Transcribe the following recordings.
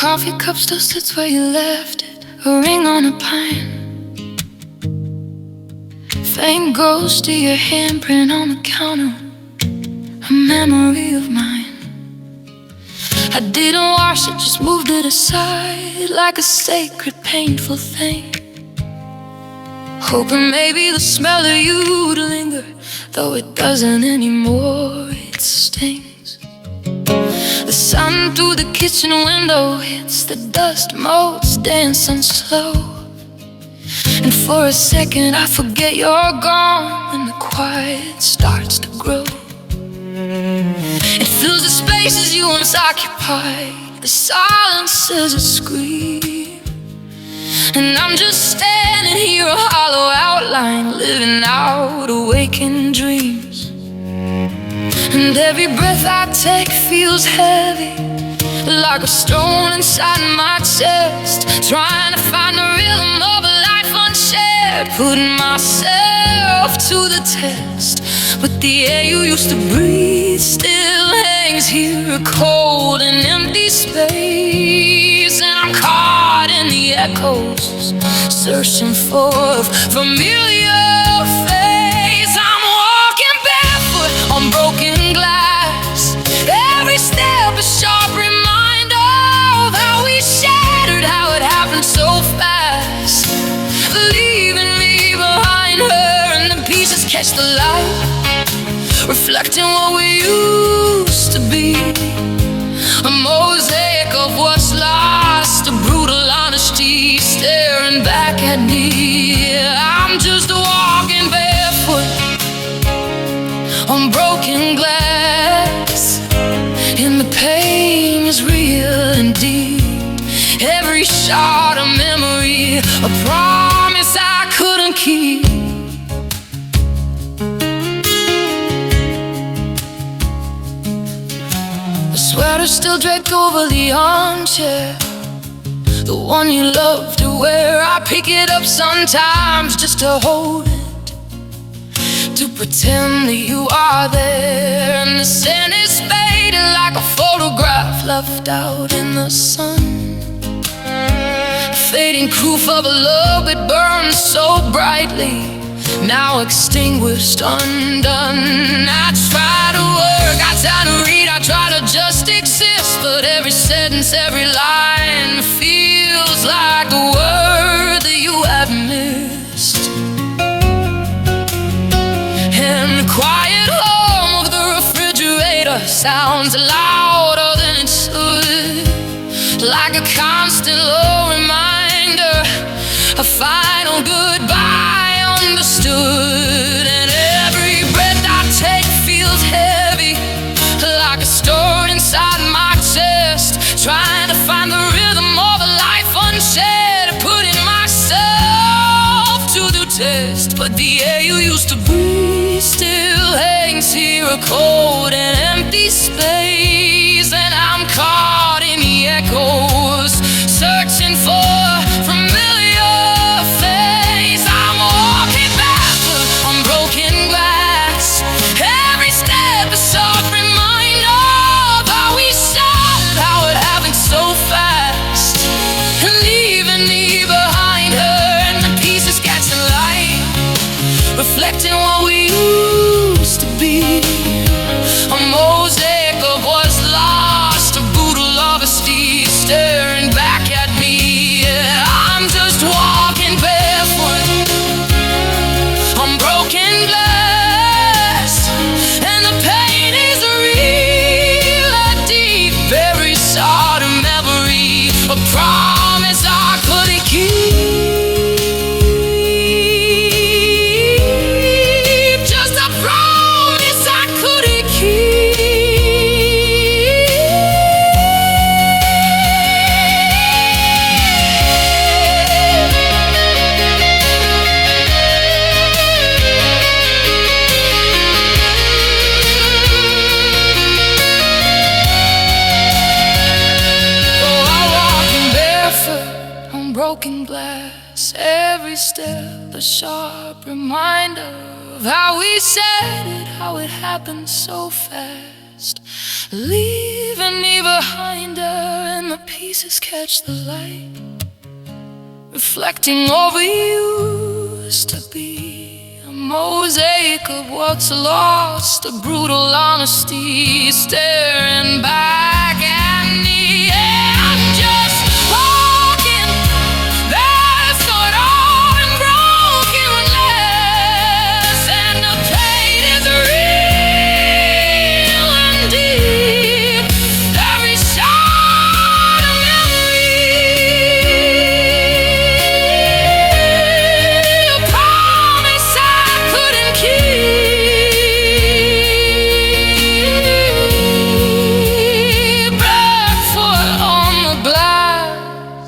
coffee cup still sits where you left it, a ring on a pine. Faint ghost of your handprint on the counter, a memory of mine. I didn't wash it, just moved it aside like a sacred, painful thing, hoping maybe the smell of you would linger, though it doesn't anymore, it stings. The sun through the kitchen window hits the dust motes dancing slow, and for a second I forget you're gone when the quiet starts to grow. It fills the spaces you once occupied, the silence is a scream, and I'm just standing here, a hollow outline, living out awakened dreams. And every breath I take feels heavy, like a stone inside my chest, trying to find the rhythm of a life unshared, putting myself to the test. But the air you used to breathe still hangs here, a cold and empty space, and I'm caught in the echoes, searching for a familiar face. I'm walking barefoot on broken glass, every step a sharp reminder of how we shattered, how it happened so fast, leaving me behind her, and the pieces catch the light, reflecting what we used to be, a mosaic of what's lost, a brutal honesty staring back at me. I'm just walking barefoot on broken glass, and the pain is real and deep, every shot a memory, a promise I couldn't keep. Sweater still draped over the armchair, the one you love to wear. I pick it up sometimes just to hold it, to pretend that you are there. And the scent is faded like a photograph left out in the sun, fading proof of a love that burned so brightly, now extinguished, undone. I try to work, I try to read, I try to just exist, but every sentence, every line feels like a word that you have missed. And the quiet hum of the refrigerator sounds louder than it should, like a constant low reminder, a final goodbye understood. And every breath I take feels heavy, like a stone inside my chest, trying to find the rhythm of a life unshared, putting myself to the test. But the air you used to breathe still hangs here, a cold and empty space, and I'm caught in the echoes, searching for a familiar face. I'm walking barefoot on broken glass, every step a soft reminder of how we started, how it happened so fast, leaving me behind her, and the pieces catching light, reflecting what we used to be, a mosaic of what's lost, a brutal honesty staring back at me. I'm just walking barefoot on broken glass, and the pain is real and deep, every sort of memory, a promise I couldn't keep, just a promise I couldn't keep. Broken glass, every step a sharp reminder of how we said it, how it happened so fast, leaving me behind her, and the pieces catch the light, reflecting all we used to be. A mosaic of what's lost, a brutal honesty staring back at me. Yeah, I'm just walking barefoot on broken glass, and the pain is real and deep. Every shot of memory, a promise I couldn't keep. Barefoot on the glass.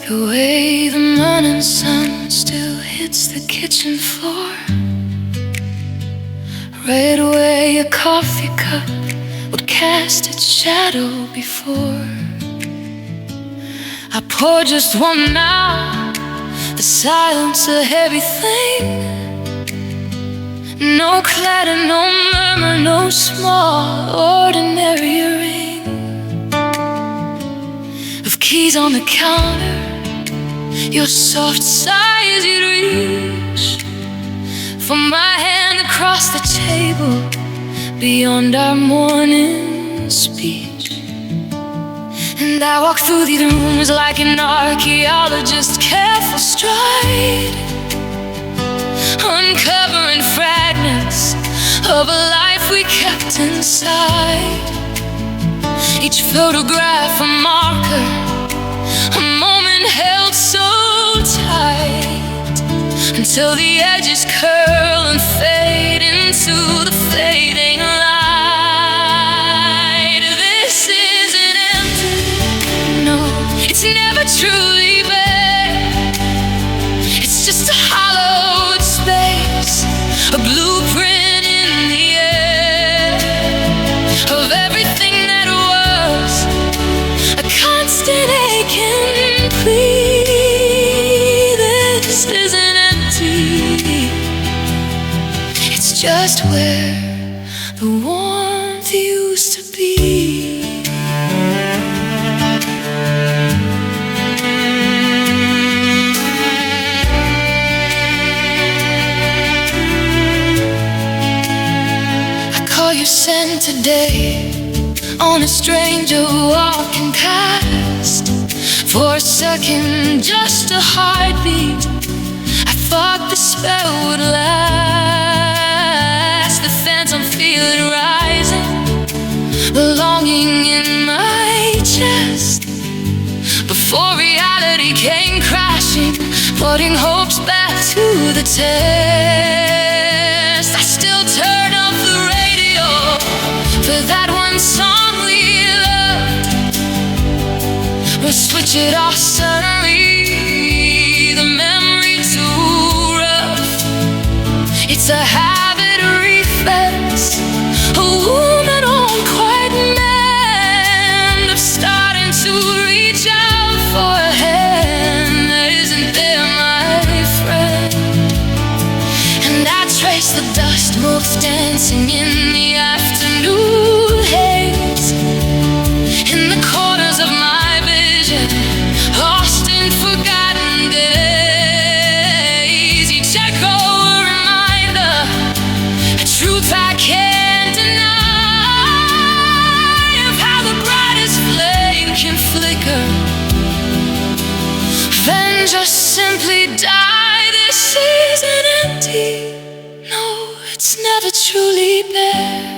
The way the morning sun still hits the kitchen floor, right where your coffee cup would cast its shadow before. I pour just one now, the silence a heavy thing. No clatter, no murmur, no small ordinary ring of keys on the counter, your soft sighs you'd reach for my hand across the table, beyond our morning speech. And I walk through these rooms like an archaeologist, careful stride, uncovering fragments of a life we kept inside. Each photograph a marker, a moment held so tight, until the edges curl and fade into the fading light. This isn't empty, no, it's never truly bare. It's just a hollowed space, a blueprint in the air of everything that was, a constant aching plea. This isn't empty, it's just where the warmth used to be. I call you sent today on a stranger walking past. For a second, just a heartbeat, I thought the spell would last. The phantom feeling rising, the longing in my chest, before reality came crashing, putting hopes back to the test. I still turn off the radio for that one song we loved. We'll switch it off suddenly, the memory too rough. It's a habit, a reflex, a woman on quiet mend, of starting to reach out for a hand that isn't there, my friend. And I trace the dust motes dancing in the afternoon haze, in the corners of my vision, lost in forgotten days. Each echo a reminder, a truth I can't deny, of how the brightest flame can flicker, then just simply die. This isn't empty, no, it's never truly bare.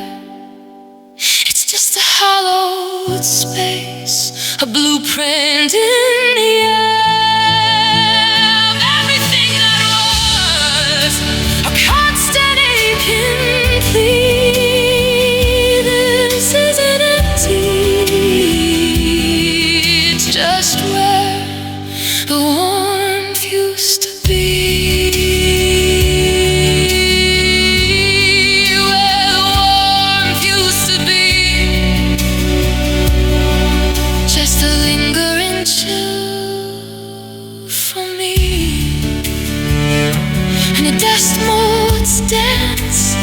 It's just a hollowed space, a blueprint in the air of everything that was, a constant aching plea. This isn't empty, it's just where the warmth used to be. dust motes dance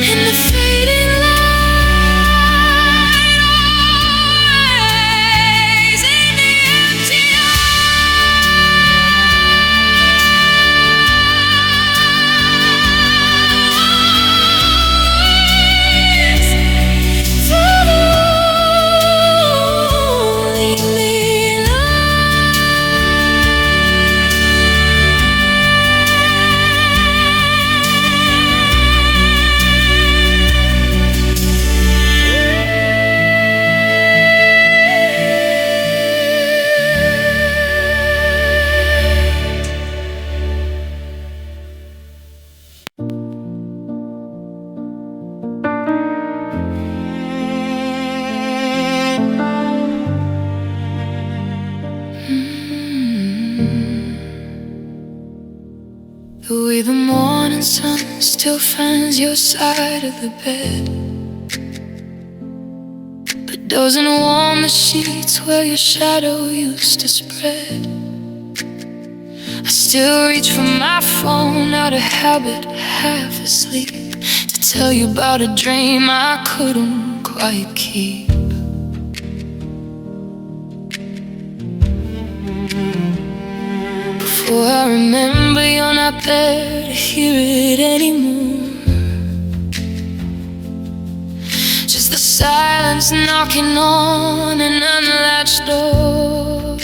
in the fading light, always in the empty eyes, following me. The way the morning sun still finds your side of the bed, but doesn't warm the sheets where your shadow used to spread. I still reach for my phone out of habit, half asleep, to tell you about a dream I couldn't quite keep. Before I remember, you're not there to hear it anymore. Just the silence knocking on an unlatched door,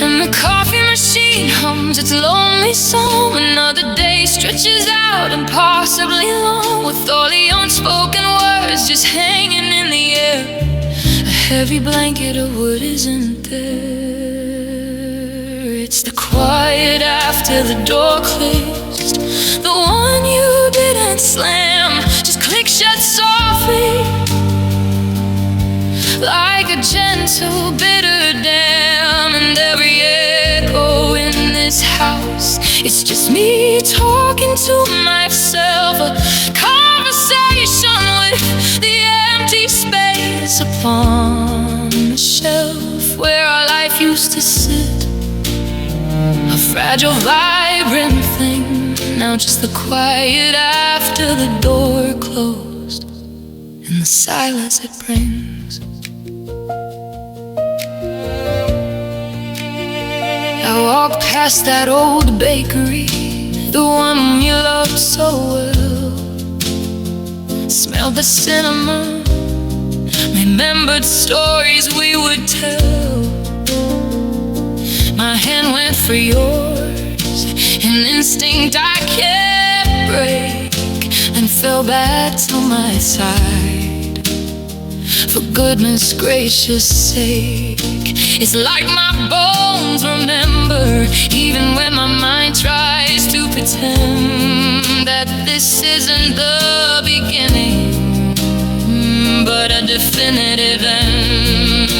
and the coffee machine hums its lonely song. Another day stretches out impossibly long, with all the unspoken words just hanging in the air. A heavy blanket of wood isn't there. It's the quiet after the door closed, the one you didn't slam, just click shut softly, like a gentle bitter dam. And every echo in this house, it's just me talking to myself, a conversation with the empty space upon the shelf where our life used to sit. A fragile, vibrant thing, now just the quiet after the door closed, and the silence it brings. I walked past that old bakery, the one you loved so well, smelled the cinnamon, remembered stories we would tell. My hand went for yours, an instinct I can't break, and fell back to my side. For goodness gracious sake, it's like my bones remember, even when my mind tries to pretend that this isn't the beginning, but a definitive end.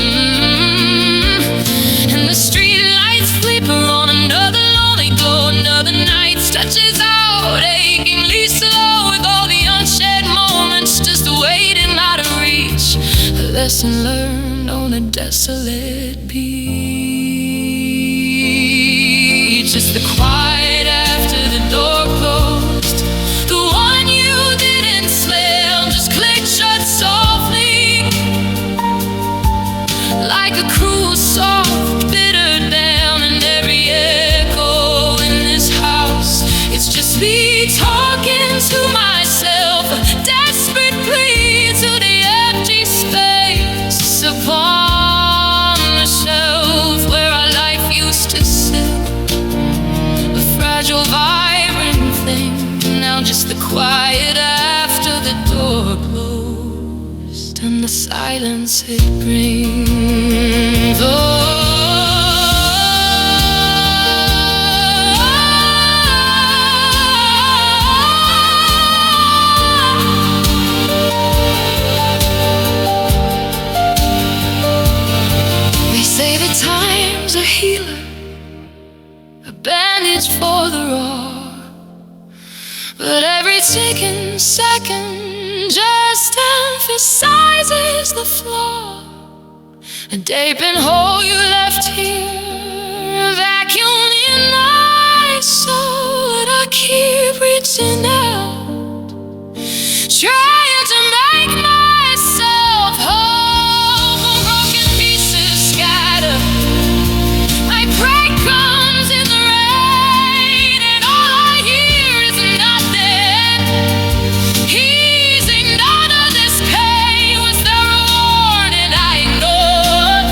And the street lights flicker on another lonely glow. Another night stretches out achingly slow, with all the unshared moments just waiting out of reach. A lesson learned on a desolate beach. Just the quiet after the door closed, the one you didn't slam, just clicked shut softly, like a cruel soft bitter dam. And every echo in this house, it's just me talking to myself, a desperate plea to the empty space upon the shelf where our life used to sit. A fragile, vibrant thing, now just the quiet after the door closed, and the silence it brings. They say that time's a healer, a bandage for the raw, but every ticking second just emphasizes the flaw. A gaping hole you left here, vacuumed in the reaching out, trying to make myself whole from broken pieces scattered. My pride comes in the rain, and all I hear is nothing. Easing out of this pain was the warning I ignored.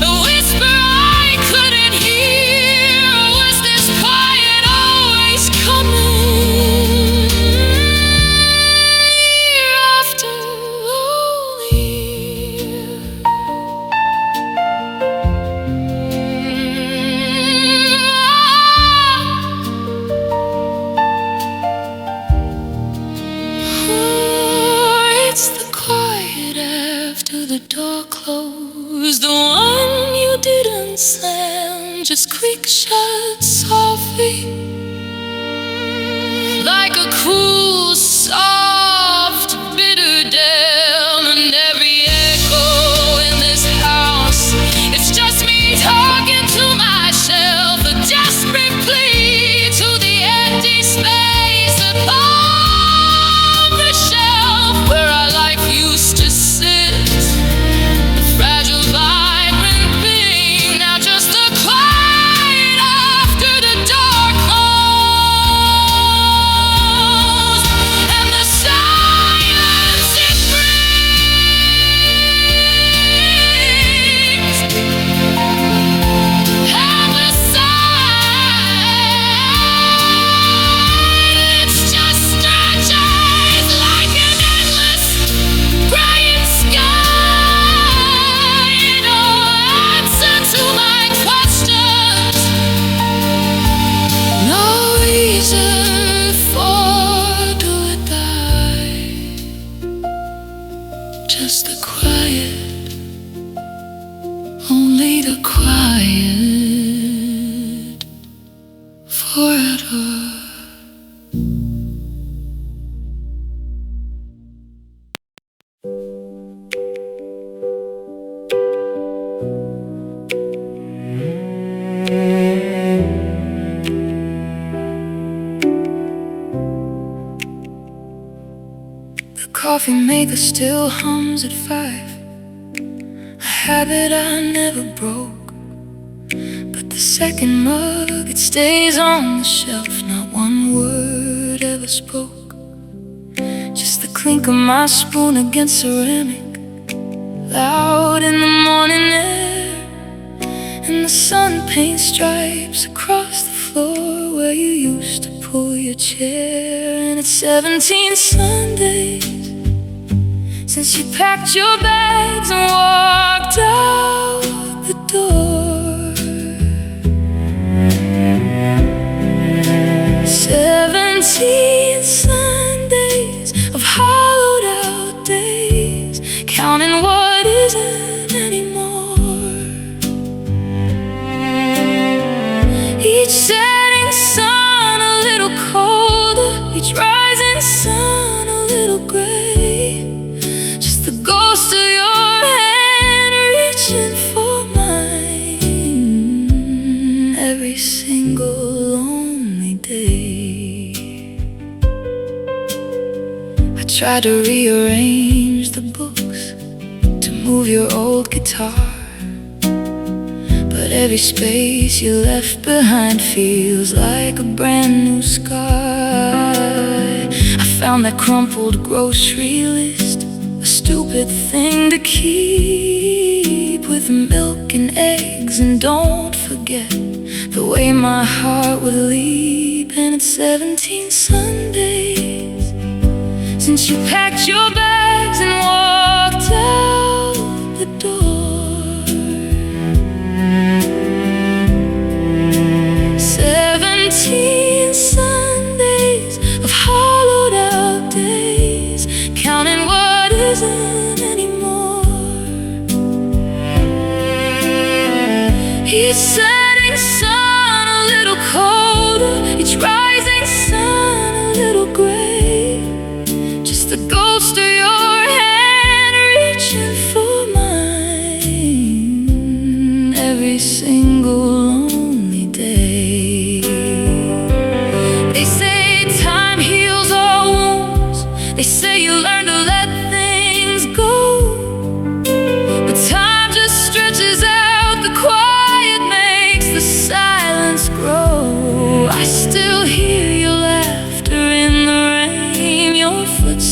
A whisper I couldn't hear. Was this quiet always coming? Year after year. It's the quiet after the door closed, the one you didn't slam, just quick shut softly, like a cool, soft, bitter dam. And every echo in this house, it's just me talking to myself, a desperate plea to the empty space above the shelf where our life used to sit. A fragile, vibrant being, now just a quiet after the dark closed. And the silence it brings, and the silence just stretches like an endless bright sky. No answer to my questions, no reason for do or die. Just the quiet, only the quiet forever. The coffee maker still hums at 5, a habit I never broke. But the second mug, it stays on the shelf, not one word ever spoke. Just the clink of my spoon against ceramic, loud in the morning air. And the sun paints stripes across the floor where you used to pull your chair. And it's 17 Sundays since you packed your bags and walked out the door. 17 Sundays of hollowed out days, counting what isn't anymore. Each setting sun a little colder, each rising sun a little gray. Just the ghost of your hand reaching for mine every single lonely day. I tried to rearrange the books, to move your old guitar, but every space you left behind feels like a brand new scar. I found that crumpled grocery list, a stupid thing to keep, with milk and eggs, and don't forget the way my heart would leap. And it's 17 Sundays since you packed your bags and walked out the door. 17 Sundays of hollowed out days, counting what isn't anymore. Each setting sun a little colder, each rising sun a little gray. Just the ghost of your hand reaching for mine every single lonely day. They say time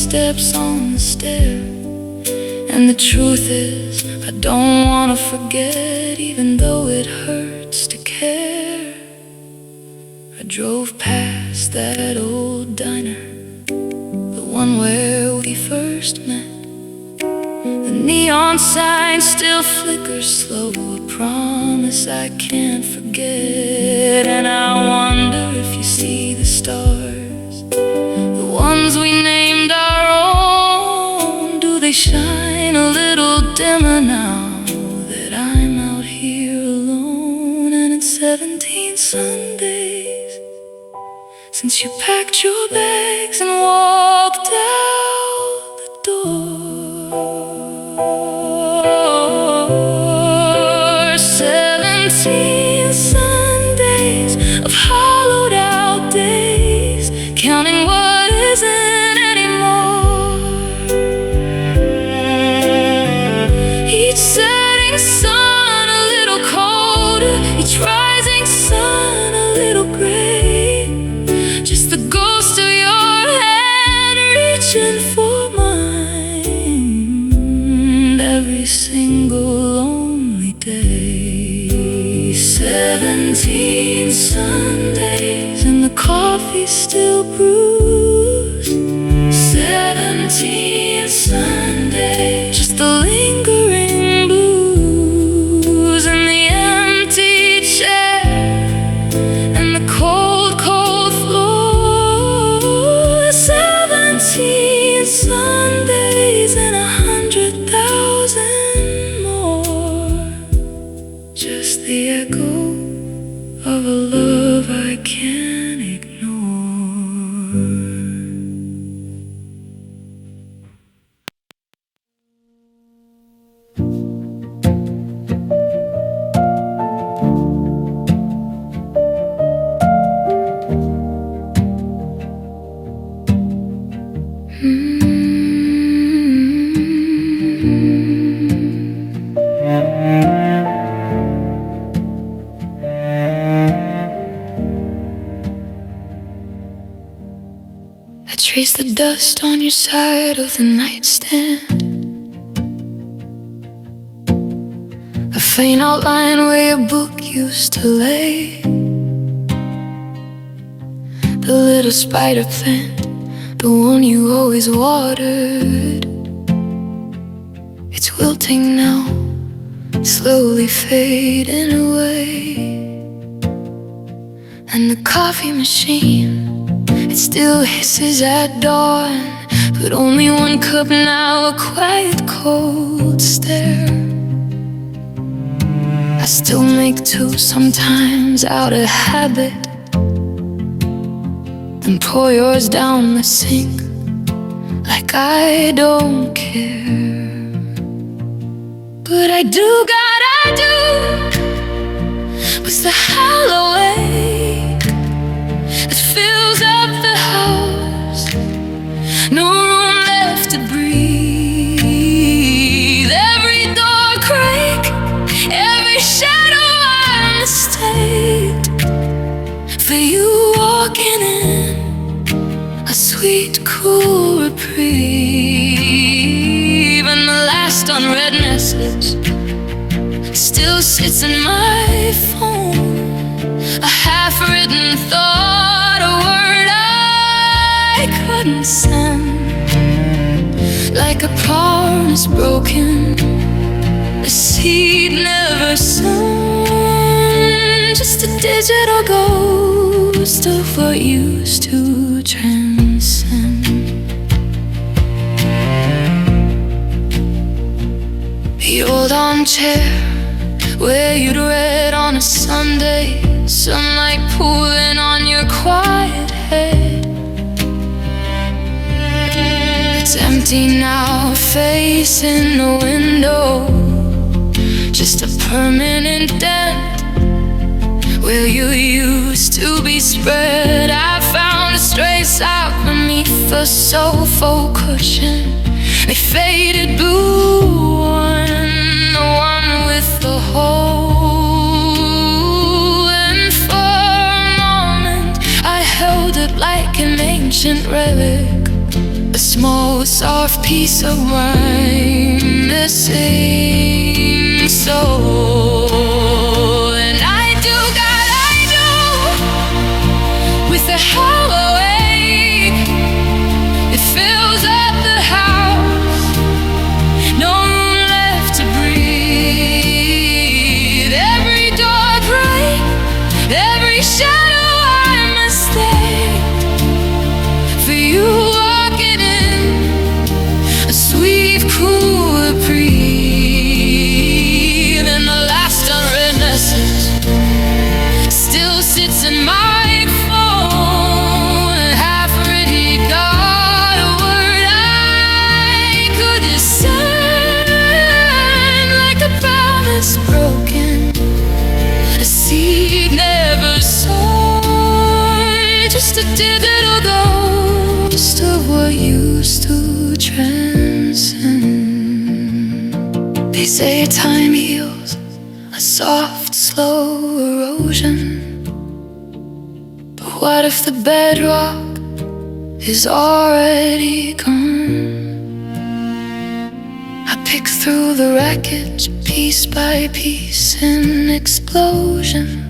footsteps on the stair. And the truth is, I don't wanna forget, even though it hurts to care. I drove past that old diner, the one where we first met. The neon sign still flickers slow, a promise I can't forget. And I wonder if you see the stars, the ones we named our own. Do they shine a little dimmer now that I'm out here alone? And it's 17 Sundays since you packed your bags and walked out the door. 17 Sundays of hollowed out days, counting what isn't anymore. Each setting sun a little colder, each rising sun a little gray. Just the ghost of your hand reaching for mine every single lonely day. 17 Sundays and the coffee's still brewed. 17 Sundays, just the lingering blues and the empty chair and the cold, cold floor. 17 Sundays and 100,000 more, just the echo of a love I can't ignore. I trace the dust on your side of the nightstand, a faint outline where your book used to lay. The little spider plant, the one you always watered, it's wilting now, slowly fading away. And the coffee machine, it still hisses at dawn, but only one cup now, a quiet cold stare. I still make two sometimes out of habit, then pour yours down the sink like I don't care. But I do, God, I do. Was the hollow ache that fills up the house, no room left to breathe. Every door crack, every shadow I mistaked for you walking in, a sweet, cool reprieve. And the last unread message still sits in my phone, a half-written thought, a word I couldn't send, like a promise broken, a seed never sown, just a digital ghost of what used to transcend. The old armchair where you'd read on a Sunday, sunlight pooling on your quiet head. It's empty now, facing the window, just a permanent dent where you used to be spread. I found a stray sock beneath the sofa cushion, a faded blue one, the one with the hole. And for a moment I held it like an ancient relic, a most soft piece of mine, the same soul. And I do, God, I do, with a hollow ache. It fills up the house, no room left to breathe. Every door break, every shadow I mistake for you walking in a sweet, cool breeze. And the last unread message still sits in my phone, half ready, got a word I could discern, like a promise broken, a seed never sown, just a digital ghost of what used to transcend. They say time heals a soft, slow erosion, but what if the bedrock is already gone? I pick through the wreckage piece by piece, an explosion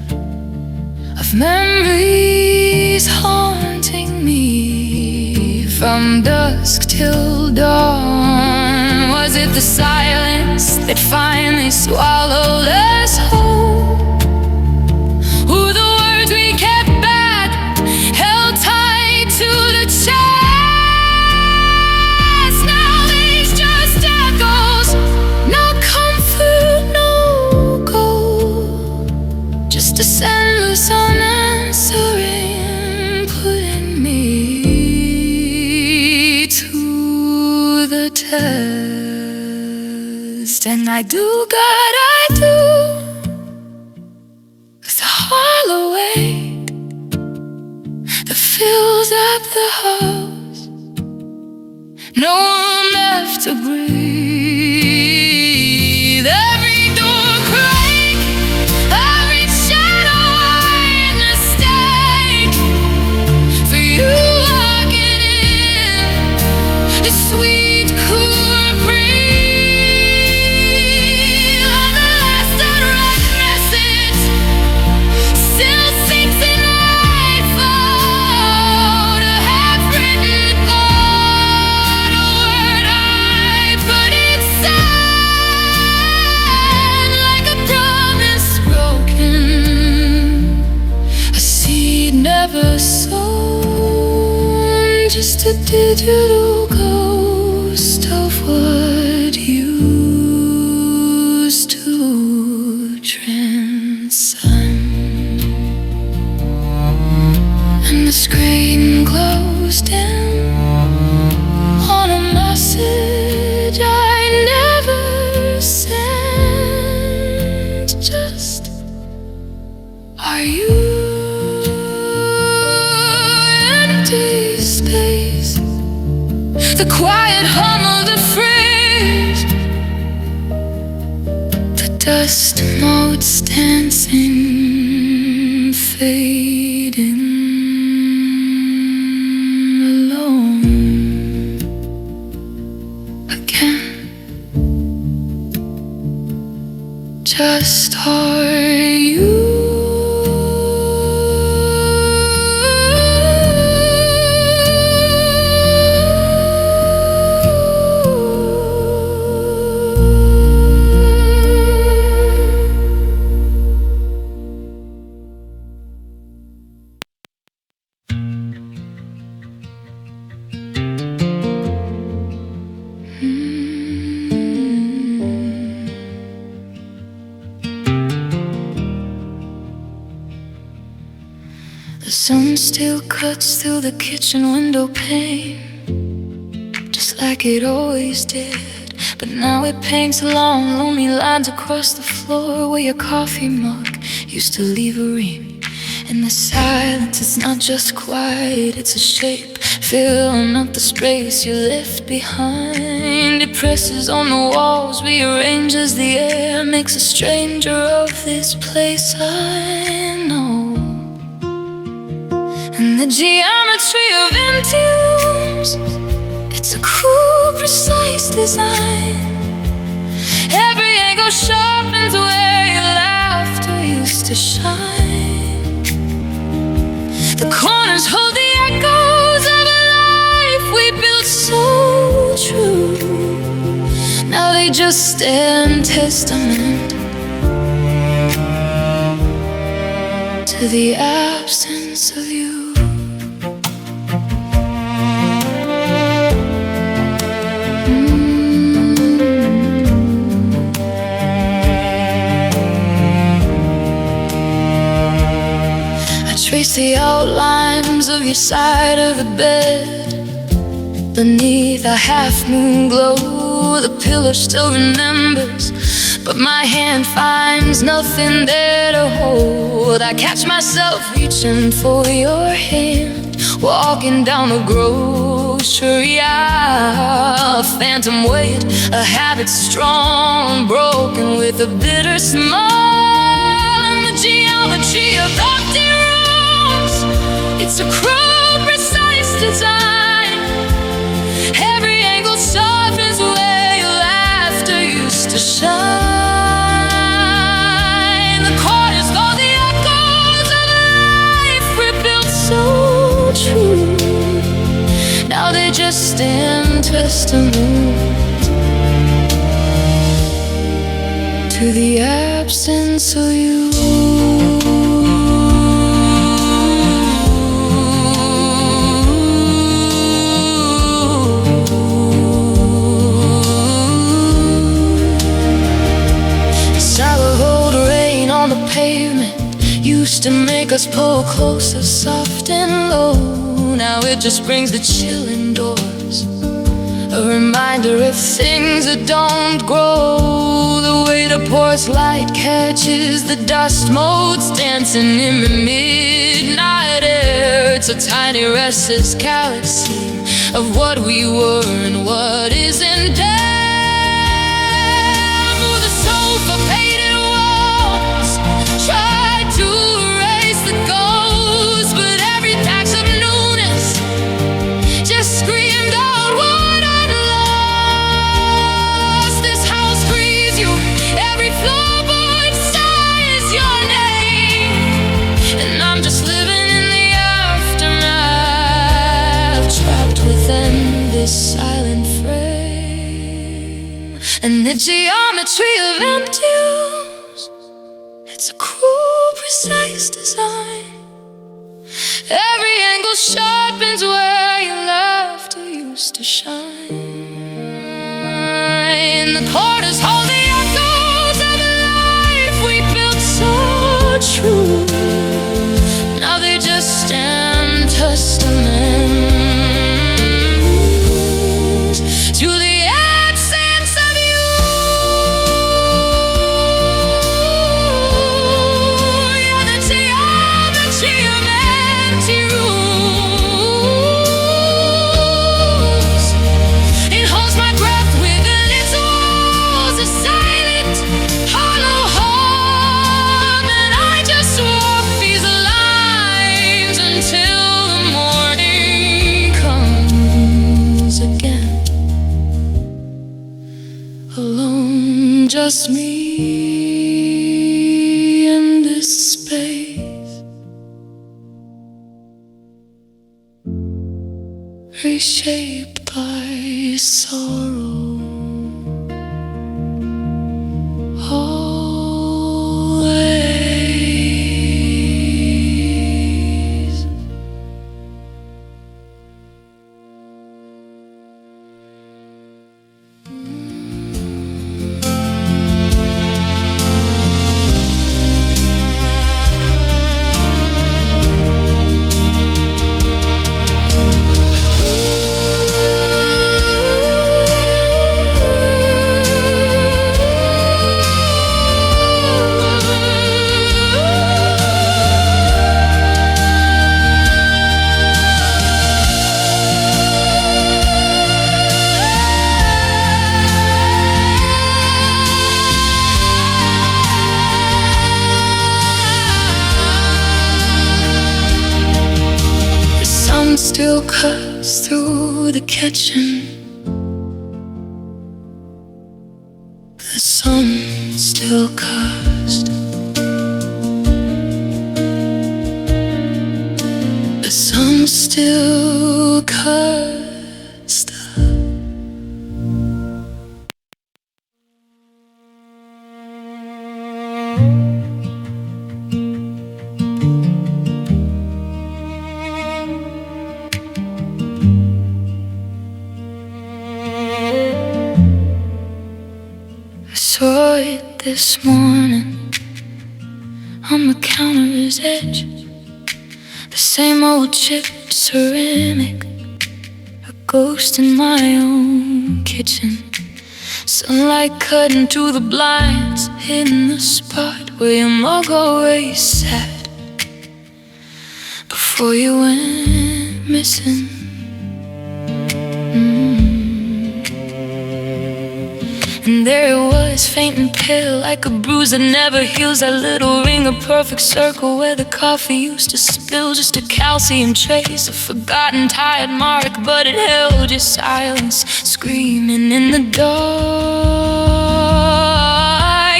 of memories haunting me from dusk till dawn. Was it the silence that finally swallowed us whole? Or the words we kept back, held tight to the chest? Now there's just echoes, no comfort, no gold, just a endless unanswering, putting me to the test. And I do, God, I do, with a hollow ache that fills up the house, no room left to breathe. Every door crack, every shadow I mistake for you walking in the sweet, cool breeze. On the last unread message still sinks in my phone, a half-written code, a word I put inside, like a promise broken, a seed never sown, just a digital ghost of what used to transcend. And the screen closed in on a message I never sent. Just, are you empty space? The quiet hum of the fridge, the dust motes dancing, fading alone again. Just are you? The sun still cuts through the kitchen window pane, just like it always did. But now it paints long, lonely lines across the floor where your coffee mug used to leave a ring. In the silence, it's not just quiet, it's a shape filling up the space you left behind. It presses on the walls, rearranges the air, makes a stranger of this place I know. And the geometry of empty rooms, it's It's a cruel, precise design. Every angle sharpens where your laughter used to shine. The corners hold the echoes of a life we built so true. Now they just stand testament to the absence of you. Trace the outlines of your side of the bed. Beneath a half-moon glow, the pillar still remembers, but my hand finds nothing there to hold. I catch myself reaching for your hand, walking down the grocery aisle. A phantom weight, a habit strong, broken with a bitter smile. And the geometry of empty rooms, it's a cruel, precise design. Every angle softens where your laughter used to shine. The corners hold the echoes of a life we built so true. Now they just stand testament to the absence of you. Used to make us pull closer, soft and low. Now it just brings the chill indoors, a reminder of things that don't grow. The way the porch light catches the dust motes dancing in the midnight air. It's a tiny restless galaxy of what we were and what isn't there. Move the sofa, painted walls, try to erase the ghost, but every patch of newness just screamed out what I'd lost. This house breathes you, every floorboard sighs your name, and I'm just living in the aftermath, trapped within this silent frame. And the geometry of empty rooms, it's a cruel, precise design. Every angle sharpens where your laughter used to shine. The corners hold the echoes of a life we built so true. Now they just stand testament to the absence of you. Yeah, the geometry of empty rooms. It holds my breath within its walls, a silent, hollow home. And I just walk these lines until the morning comes again. Alone, just me in this space, reshaped by sorrow. Always. The sun still cuts through the kitchen, sun still cast the sun still cast. I saw it this morning on the counter's edge, the same old chipped ceramic, a ghost in my own kitchen. Sunlight cutting through the blinds, hitting the spot where your mug always sat before you went missing. And there it was, faint and pale, like a bruise that never heals. That little ring, a perfect circle where the coffee used to spill. Just a calcium trace, a forgotten tired mark, but it held your silence, screaming in the dark.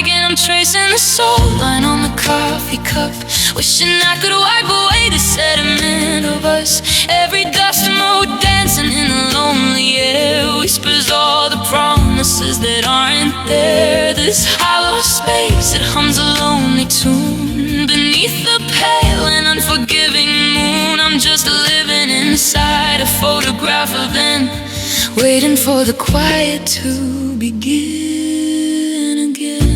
And I'm tracing the soul line on the coffee cup, wishing I could wipe away the sediment of us. Every dust mote dancing in the lonely air whispers all the promises that aren't there. This hollow space, it hums a lonely tune beneath the pale and unforgiving moon. I'm just living inside a photograph of then, waiting for the quiet to begin again.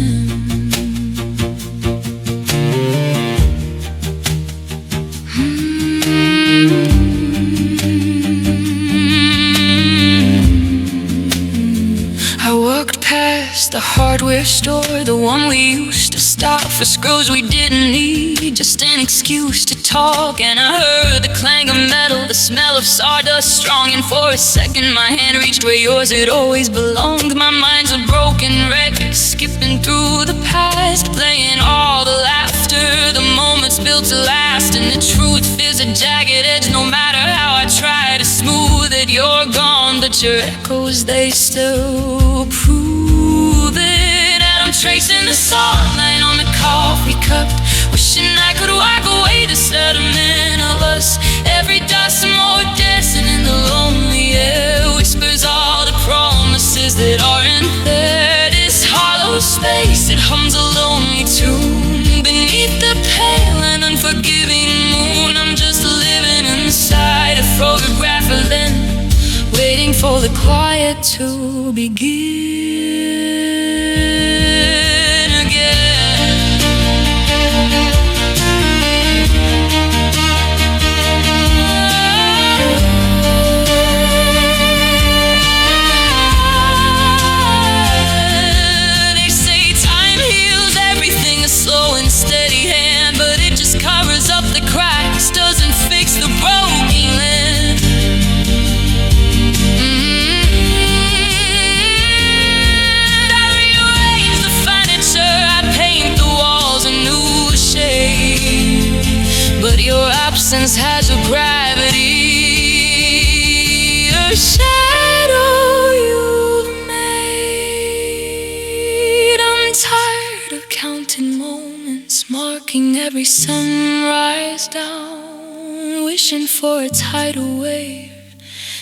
I walked past the hardware store, the one we used to stop for screws we didn't need, just an excuse to talk. And I heard the clang of metal, the smell of sawdust strong. And for a second my hand reached where yours had always belonged. My mind's a broken record, skipping through the past, playing all the laughter, the moments built to last. And the truth is a jagged edge, no matter how I try to smooth it. You're gone, but your echoes, they still prove it. And I'm tracing the sunlight on the coffee cup, wishing I could wipe away the sediment of us. Every dust more dancing in the lonely air whispers all the promises that aren't there. This hollow space, it hums a lonely tune beneath the pale and unforgiving moon. I'm just living inside a photograph of then, waiting for the quiet to begin again. They say time heals everything, a slow and steady hand, but it just covers up the cracks, doesn't fix the broken land. But your absence has a gravity, a shadow you've made. I'm tired of counting moments, marking every sunrise down, wishing for a tidal wave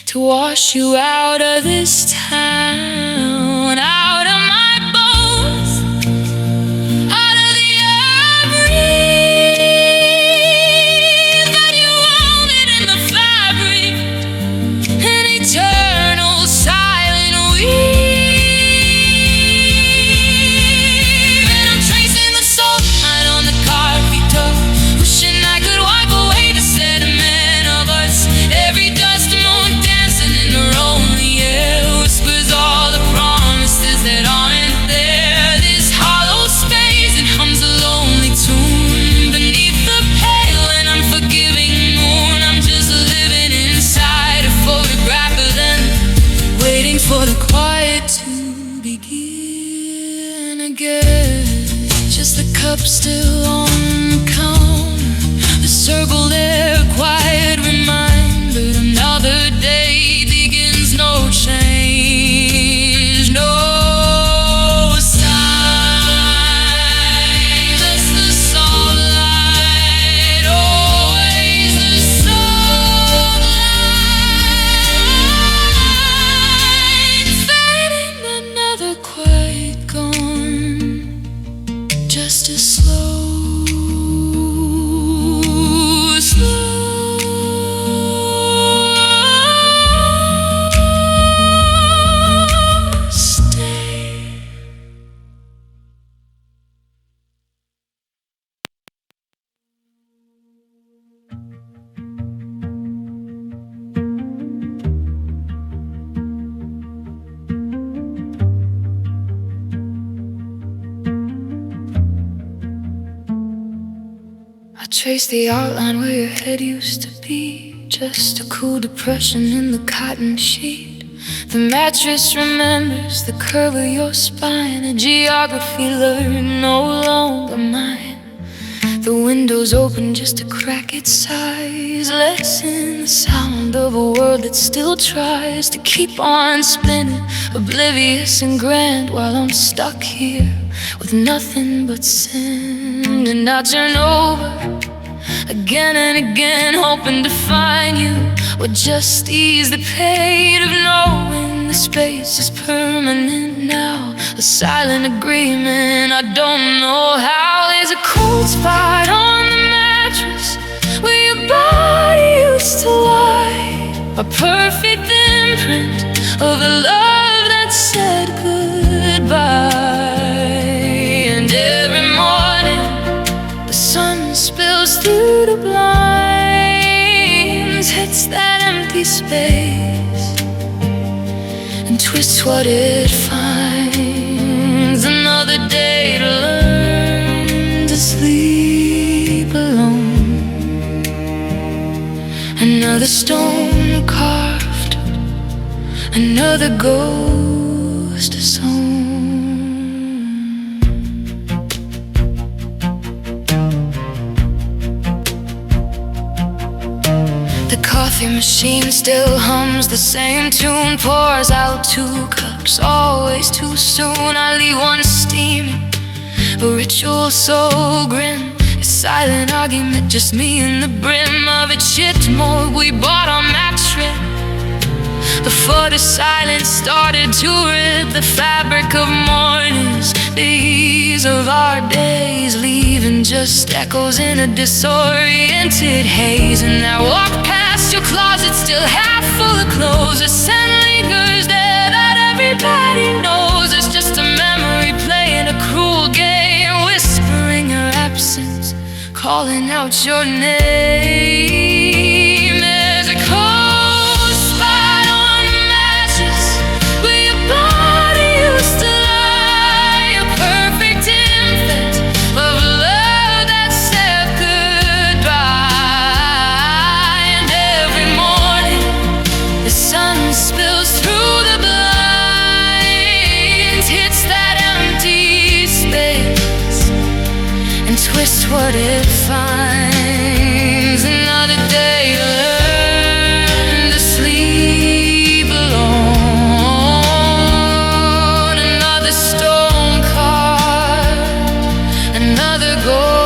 to wash you out of this town, out of my bones, out of the air I breathe. That you own it in the fabric, an eternal silent weave. And I'm tracing the sunlight on the coffee cup, wishing I could wipe away the sediment of us. Every dust mote dancing in the lonely air whispers all the promises that aren't trace the outline where your head used to be. Just a cool depression in the cotton sheet. The mattress remembers the curve of your spine. A geography learned, no longer mine. The window's open just to crack its size. Lessen the sound of a world that still tries to keep on spinning, oblivious and grand, while I'm stuck here with nothing but sin. And I turn over again and again, hoping to find you would just ease the pain of knowing the space is permanent now. A silent agreement, I don't know how. There's a cold spot on the mattress where your body used to lie, a perfect imprint of a love that said goodbye. And every morning the sun spills through the blinds, hits that empty space, and twists what it finds. Another day to learn to sleep alone. Another stone carved, another ghost song. The coffee machine still hums the same tune, pours out 2 cups, always too soon. I leave one steaming, a ritual so grim, a silent argument, just me and the brim of it. Chipped mold we bought on that trip before the silence started to rip the fabric of mornings, days of our days, leaving just echoes in a disoriented haze. And I walk past your closet, still half full of clothes. The scent lingers there that everybody knows. It's just a memory playing a cruel game, whispering your absence, calling out your name. There's a cold spot on the mattress where your body used to lie, a perfect imprint of love that said goodbye. And every morning the sun spills through the blinds, hits that empty space, and twists what it finds. Another day to learn to sleep alone. Another stone carved, another ghost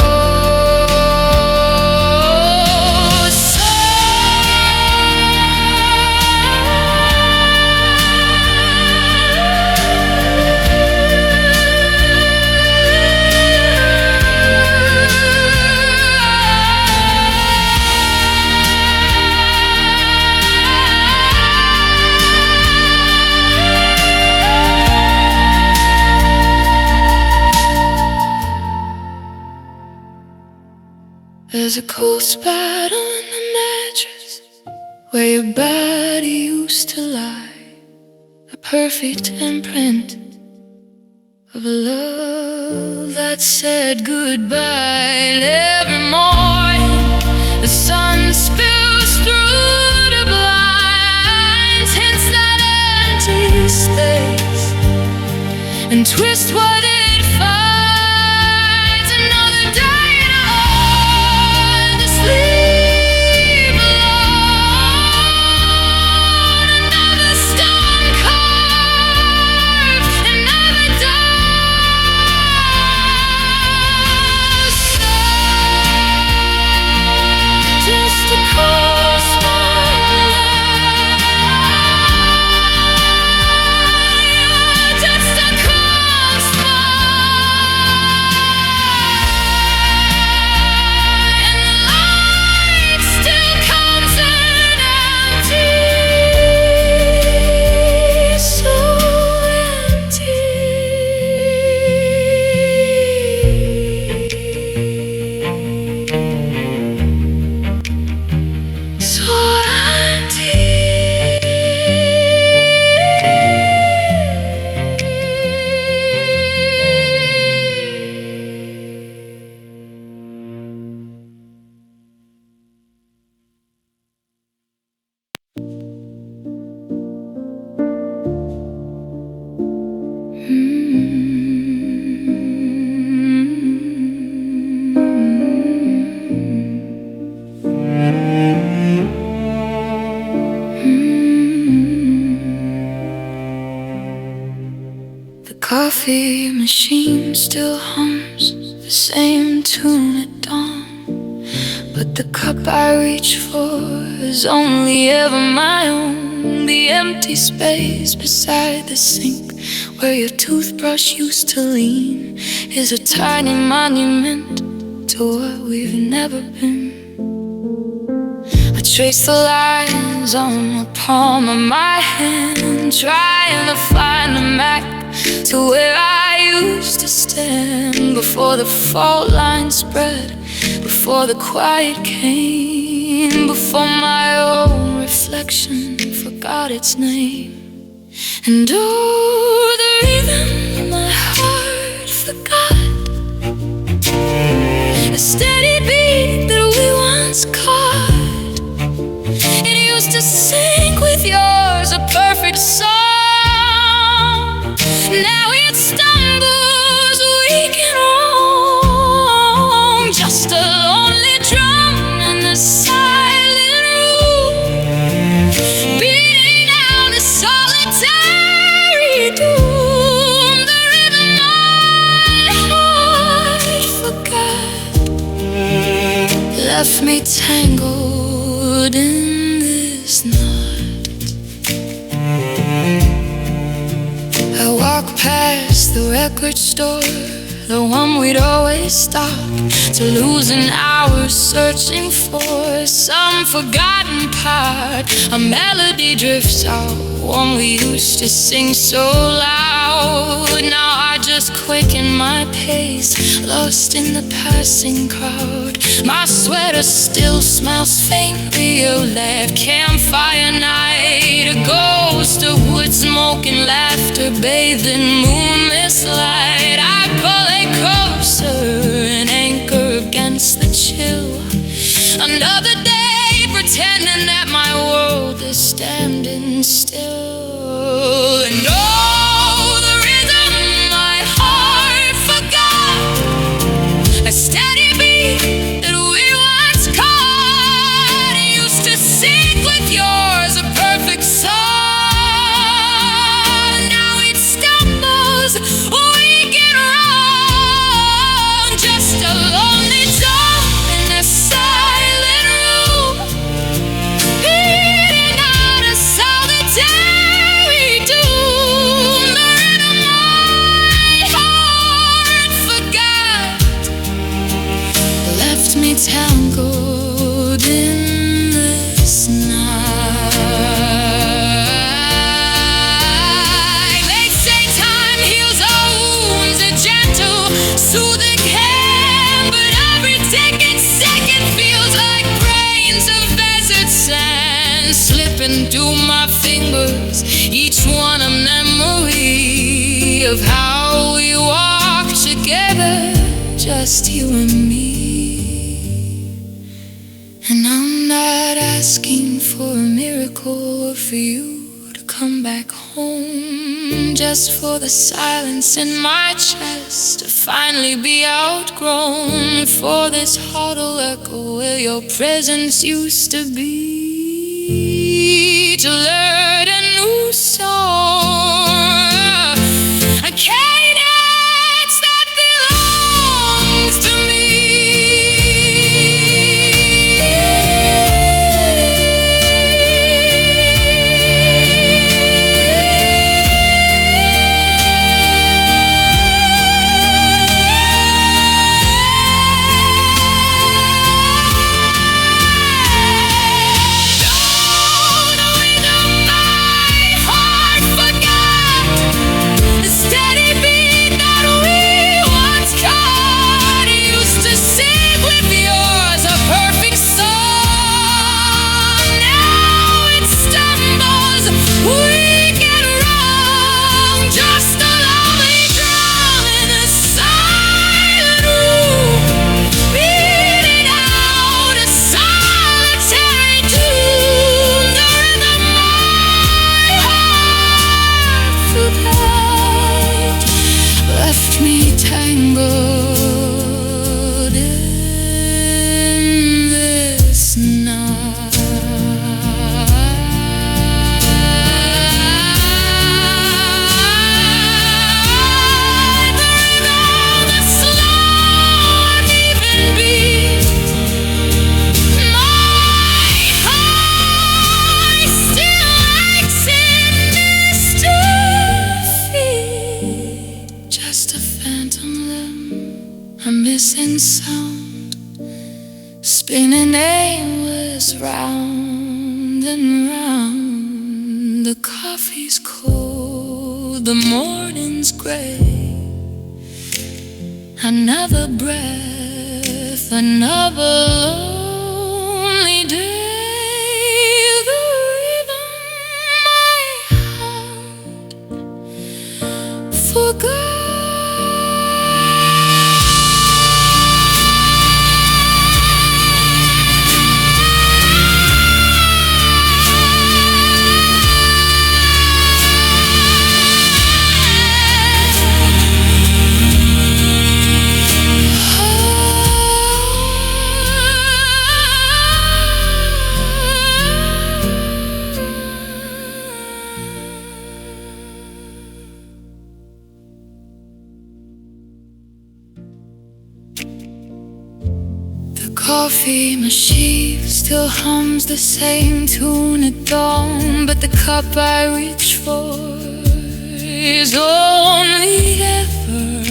There's a cold spot on the mattress where your body used to lie, a perfect imprint of a love that said goodbye. And every morning the sun spills through the blinds, hits that empty space, and twists what it finds. Another day to learn to sleep alone. Another stone carved, another dust. Just a cold spot. Just a cold spot. machine still hums the same tune at dawn. But the cup I reach for is only ever my own. The empty space beside the sink where your toothbrush used to lean is a tiny monument to what we've never been. I trace the lines on the palm of my hand, trying to find a map to where I used to stand before the fault line spread, before the quiet came, before my own reflection forgot its name. And oh, the rhythm my heart forgot, the steady beat that we once caught. It used to sync with yours, a perfect song. Now it stumbles weak and wrong, just a lonely drum in the silent room, beating out a solitary doom. The rhythm my heart forgot left me tangled in this knot. I walk past the record store, the one we'd always stop to lose an hour searching for some forgotten part. A melody drifts out, one we used to sing so loud. Now I just quicken my pace, lost in the passing crowd. My sweater still smells faintly of that campfire night, a ghost of wood smoke and laughter bathed in moonless light. I pull it closer and anchor against the chill. Another day pretending that my world is standing still. And oh, the rhythm my heart forgot, a steady beat that we once caught. It used to sync with yours, a perfect song. Now it stumbles weak and wrong, just a lonely dog in a silent room, beating out a solitary doom. The rhythm my heart forgot left me tangled in this night. They say time heals all wounds, a gentle, soothing hand, but every ticking second feels like grains of desert sand slipping through my fingers, each one a memory of how we walked together, just you and me. And I'm not asking for a miracle or for you to come back home, just for the silence in my chest to finally be outgrown, for this hollow echo where your presence used to be, to learn a new song, a cadence that belongs to me. No, the rhythm my heart forgot. spinning aimless round and round. The coffee's cold, the morning's gray. Another breath, another lonely day. The rhythm my heart forgot. The coffee machine still hums the same tune at dawn, but the cup I reach for is only ever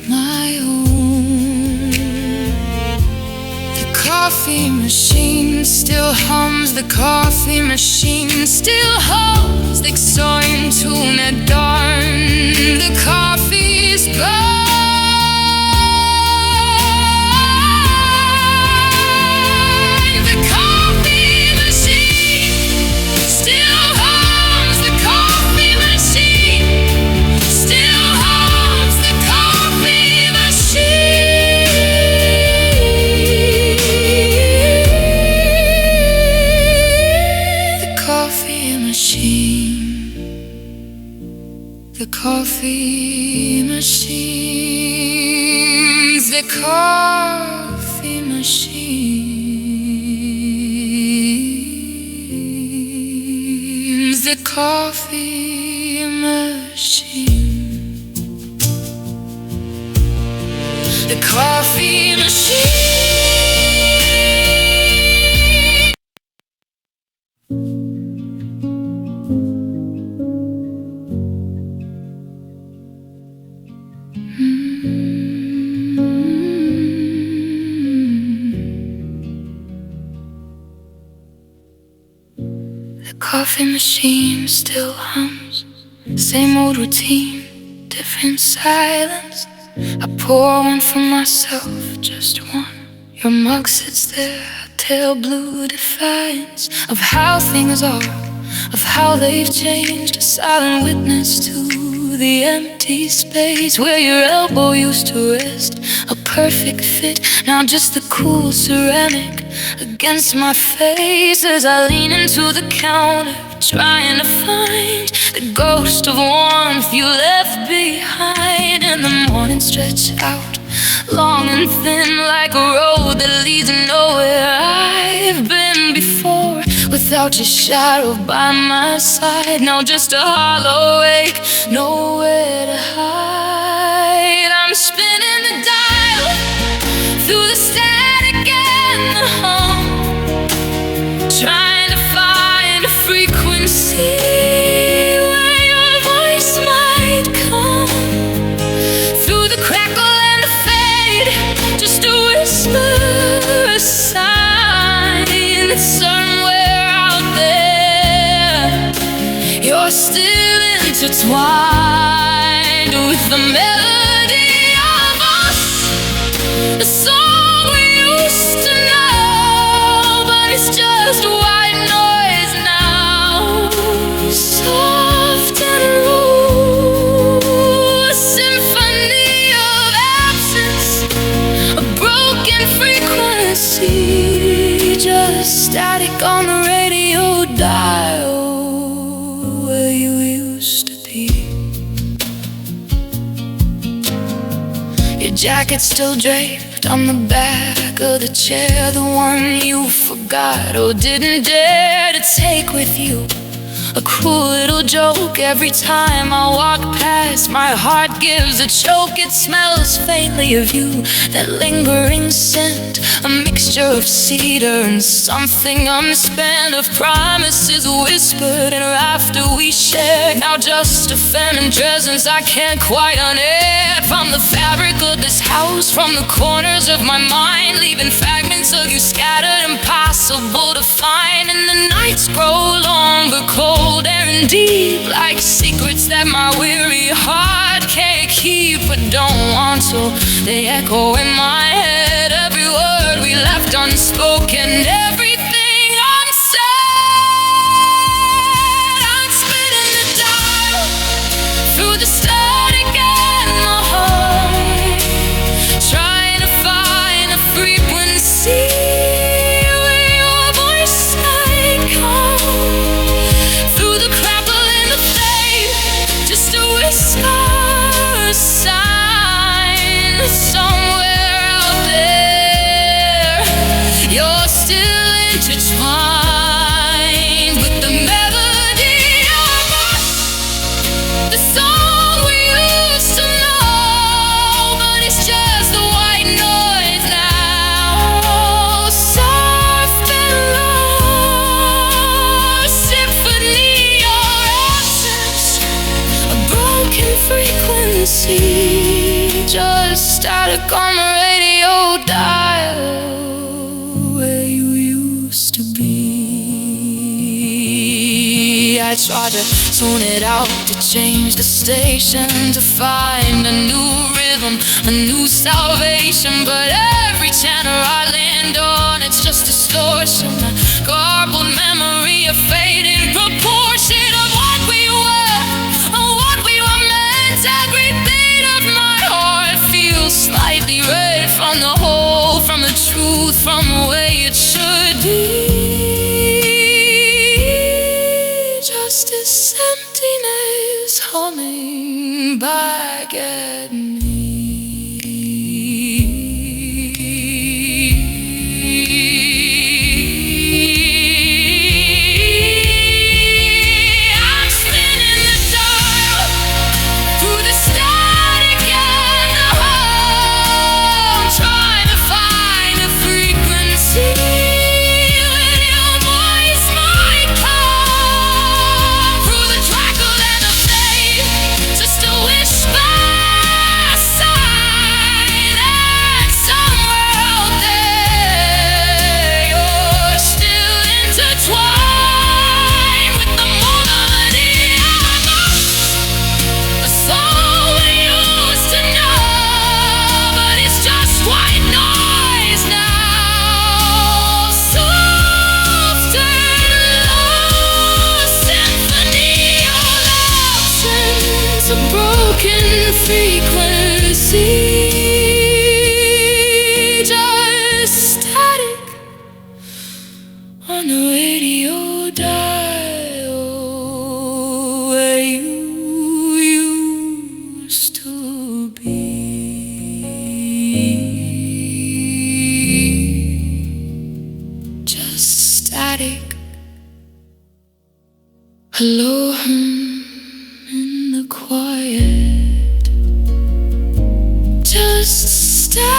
my own. The coffee machine still hums, the coffee machine still hums the same tune at dawn. The coffee's gone. The coffee machines, the coffee machines, the coffee machine, the coffee machine. The coffee machine still hums, same old routine, different silence. I pour one for myself, just one. Your mug sits there, pale blue defiance of how things are, of how they've changed. A silent witness to the empty space where your elbow used to rest. A perfect fit, now just the cool ceramic against my face as I lean into the counter, trying to find the ghost of warmth you left behind. And the morning stretch out, long and thin, like a road that leads nowhere. I've been before, without your shadow by my side. Now just a hollow ache, nowhere to hide. I'm spinning the dial through the static and the hum, trying to find a frequency where your voice might come. Through the crackle and the fade, just a whisper, a sign that somewhere out there you're still intertwined with the melody of us, the song we used to know. But it's just white noise now, soft and low, a symphony of absence, a broken frequency, just static on the radio dial where you used to be. Your jacket still draped on the back of the chair, the one you forgot or didn't dare to take with you. A cruel little joke every time I walk past. My heart gives a choke, it smells faintly of you, that lingering scent a mixture of cedar and something unspent, of promises whispered in laughter we shared. Now just a feminine presence I can't quite unearth from the fabric of this house, from the corners of my mind, leaving fragments of you scattered, impossible to find. And the nights grow longer, colder and deep, like secrets that my weary heart can't keep but don't want to. They echo in my head, every word we left unspoken, everything unsaid. I'm spinning the dial through the static and my heart, trying to find a frequency where your voice might come through the crackle and the flame, just a whisper, a sign somewhere out there. You're still intertwined with the melody of the song we used to know, but it's just the white noise now, soft and low, symphony or absence, a broken frequency, just static on the radio dial where you used to be. I tried to tune it out, to change the station, to find a new rhythm, a new salvation, but every channel I land on, it's just distortion, a garbled memory, a fading proportion of what we were, of what we were meant. Every beat of my heart feels slightly red from the whole, from the truth, from the way it should be. Just this emptiness humming back at me. I'm spinning the dial through the static and the hum, trying to find a frequency where your voice might come through the crackle and the flame, just a whisper, a sign that somewhere out there you're still intertwined with the melody of a song we used to know, but it's just white noise now, soft and low, symphony all absence, a broken frequency, just static on the radio dial where you used to be. Just static. Hello, in the quiet. Just static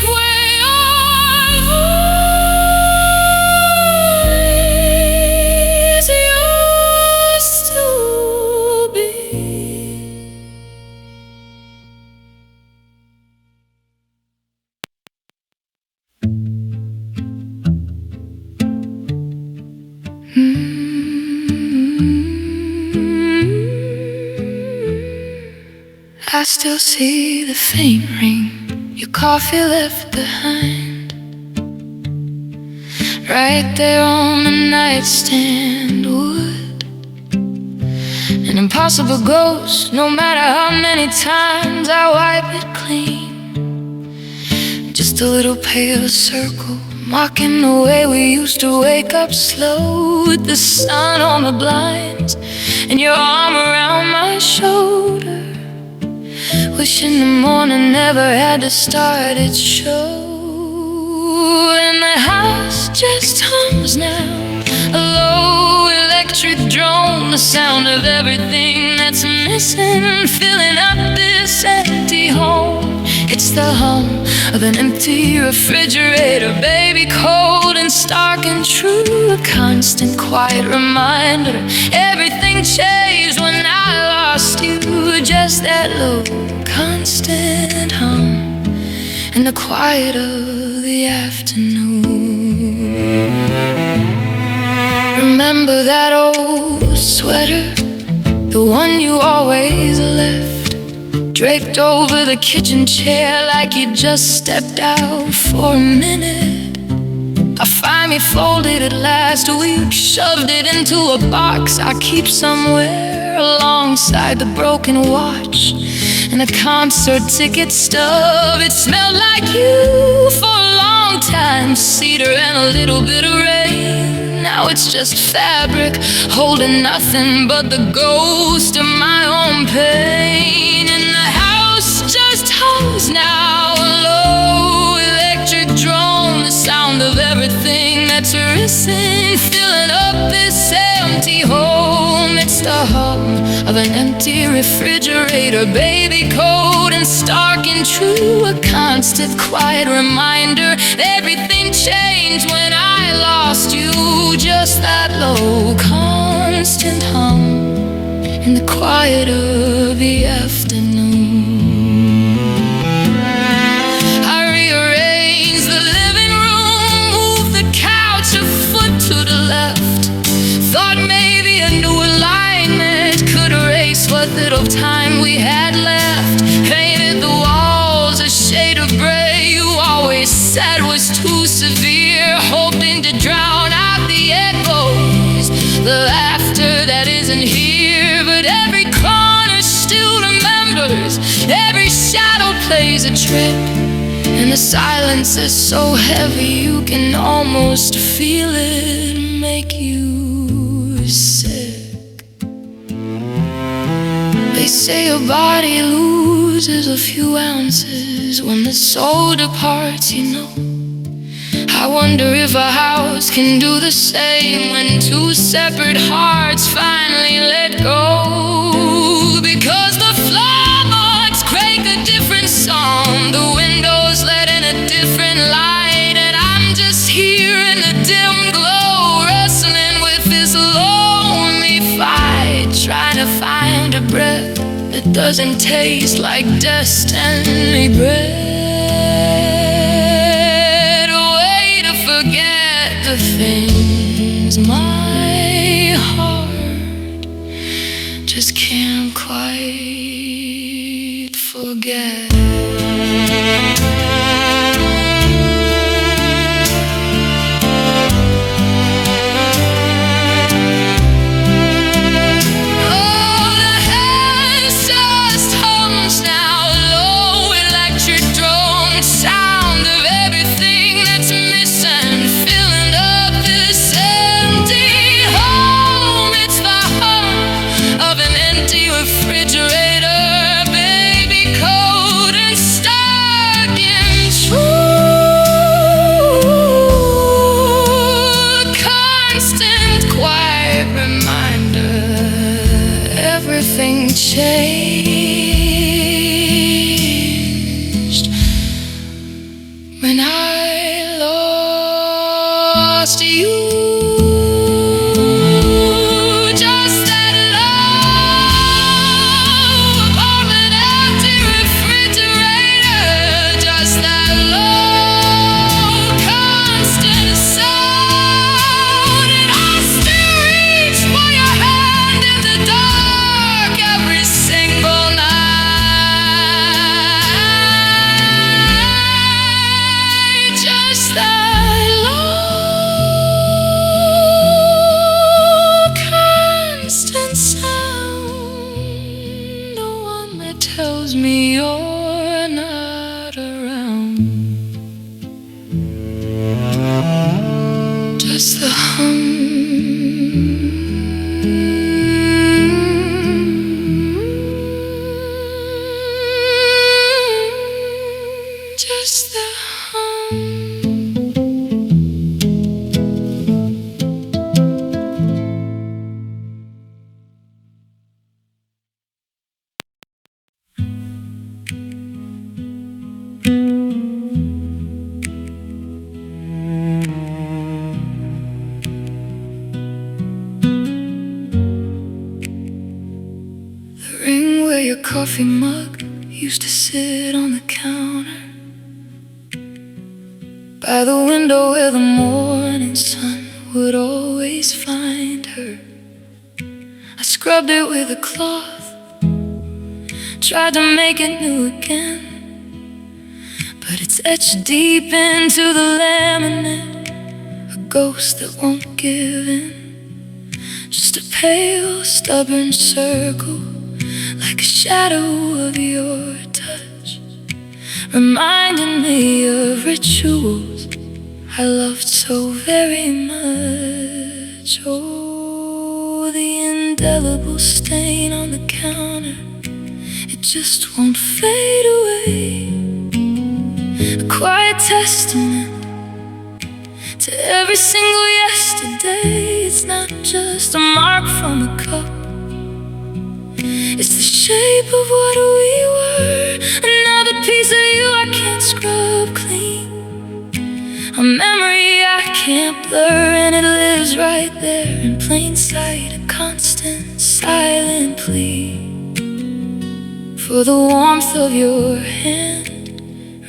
where your voice used to be. I still see the faint ring your coffee left behind, right there on the nightstand. Wood, an impossible ghost, no matter how many times I wipe it clean. Just a little pale circle, mocking the way we used to wake up slow, with the sun on the blinds and your arm around my shoulder. Wishing the morning never had to start its show. And the house just hums now, a low electric drone, the sound of everything that's missing, filling up this empty home. It's the hum of an empty refrigerator, baby, cold and stark and true. A constant quiet reminder everything changed when I lost you. Just that low constant hum in the quiet of the afternoon. Remember that old sweater, the one you always left, draped over the kitchen chair like you just stepped out for a minute. I finally folded it last week, shoved it into a box I keep somewhere alongside the broken watch and a concert ticket stub. It smelled like you for a long time, cedar and a little bit of rain. Now it's just fabric holding nothing but the ghost of my own pain. And the house just hums now, a low electric drone, the sound of everything that's risen, filling up this empty home. It's the hum of an empty refrigerator, baby, cold and stark and true. A constant quiet reminder everything changed when I lost you. Just that low constant hum in the quiet of the afternoon. I rearranged the living room, moved the couch a foot to the left, thought maybe a new alignment could erase what little time we had left. Painted the walls a shade of gray you always said was too severe, hoping to drown out the echoes, the laughter that isn't here. But every corner still remembers, every shadow plays a trick, and the silence is so heavy you can almost feel it make you sick. They say your body loses a few ounces when the soul departs, you know. I wonder if a house can do the same when two separate hearts finally let go. Because the floorboards crank a different song, the windows let in a different light, and I'm just here in the dim glow, wrestling with this lonely fight, trying to find a breath that doesn't taste like destiny bread. Forget the things my heart just can't quite forget. Everything changed when I lost you. Just that low of an empty refrigerator, just that low constant sound, and I still reach for your hand in the dark every single night. Just that low constant sound, the one that tells me you're not around. Just the hum, just the hum. coffee mug used to sit on the counter by the window where the morning sun would always find her. I scrubbed it with a cloth, tried to make it new again, but it's etched deep into the laminate, a ghost that won't give in. Just a pale, stubborn circle, like a shadow of your touch, reminding me of rituals I loved so very much. Oh, the indelible stain on the counter, it just won't fade away. A quiet testament to every single yesterday. It's not just a mark from a cup, it's the shape of what we were. Another piece of you I can't scrub clean, a memory I can't blur, and it lives right there in plain sight, a constant silent plea for the warmth of your hand,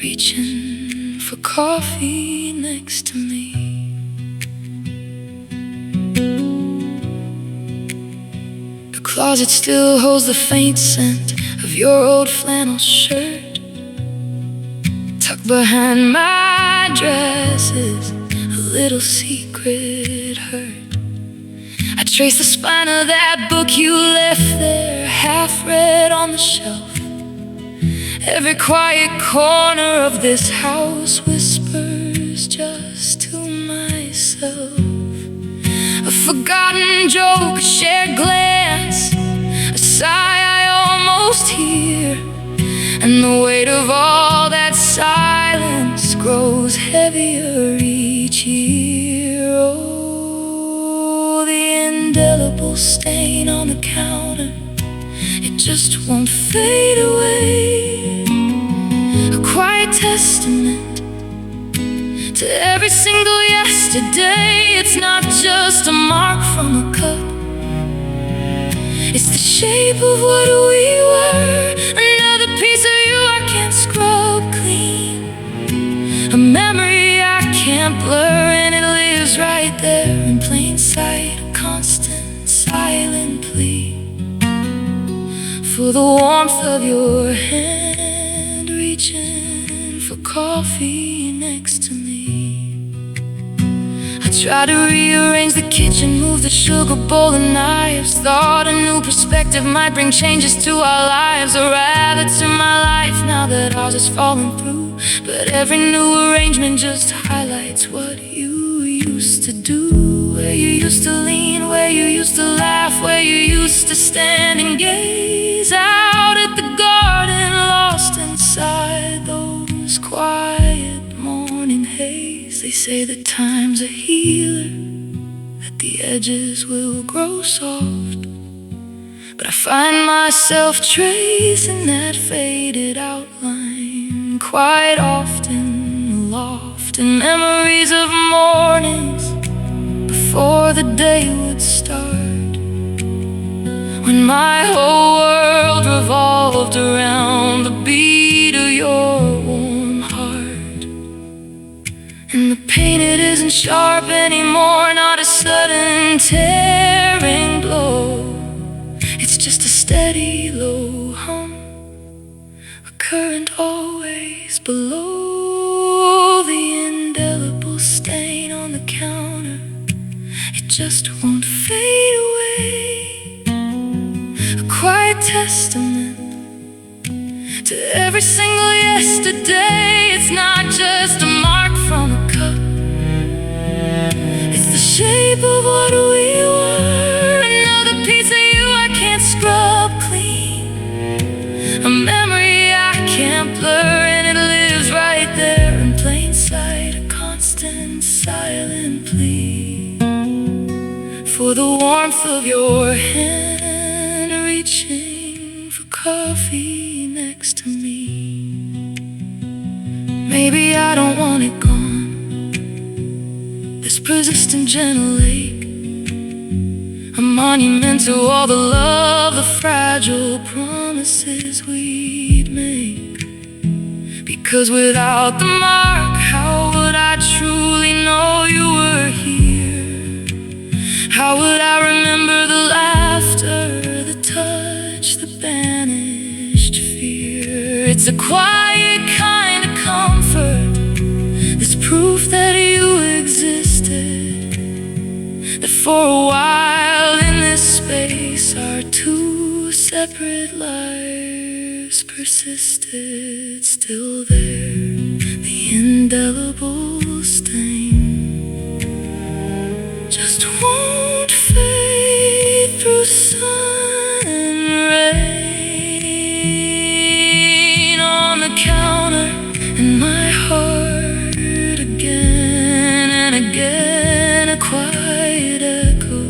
reaching for coffee next to me. The closet still holds the faint scent of your old flannel shirt, tucked behind my dresses, a little secret hurt. I trace the spine of that book you left there, half read on the shelf. Every quiet corner of this house whispers just to myself. A forgotten joke, a shared glance, a sigh I almost hear, and the weight of all that silence grows heavier each year. Oh, the indelible stain on the counter, it just won't fade away. A quiet testament to every single yesterday. It's not just a mark from a cup, it's the shape of what we were. Another piece of you I can't scrub clean, a memory I can't blur, and it lives right there in plain sight, a constant silent plea for the warmth of your hand, reaching for coffee next to me. I try to rearrange the kitchen, move the sugar bowl and knives. Thought a new perspective might bring changes to our lives, or rather to my life now that ours is falling through. But every new arrangement just highlights what you used to do, where you used to lean, where you used to laugh, where you used to stand and gaze out at the garden, lost inside those quiet morning haze. They say that time's a healer, that the edges will grow soft, but I find myself tracing that faded outline quite often, lost in memories of mornings before the day would start, when my whole world revolved around the beat of your warm heart. And the pain, it isn't sharp anymore, not a sudden tearing blow. It's just a steady low hum, a current always below. The indelible stain on the counter, it just won't fade away. A quiet testament to every single yesterday. It's not just a mark from a cup, it's the shape of what we were. Another piece of you I can't scrub clean, a memory I can't blur, and it lives right there in plain sight, a constant silent plea for the warmth of your hand, reaching for coffee next to me. Maybe I don't want it gone, this persistent gentle ache. I'm monument to all the love, the fragile promises we'd make. Because without the mark, how would I truly know you were here? How would I remember the laughter, the touch, the banished fear? It's a quiet kind of comfort, this proof that you existed, that for a while in this space our two separate lives persisted. Still there, the indelible stain just won't fade through sun and rain. On the counter in my heart, again and again, a quiet echo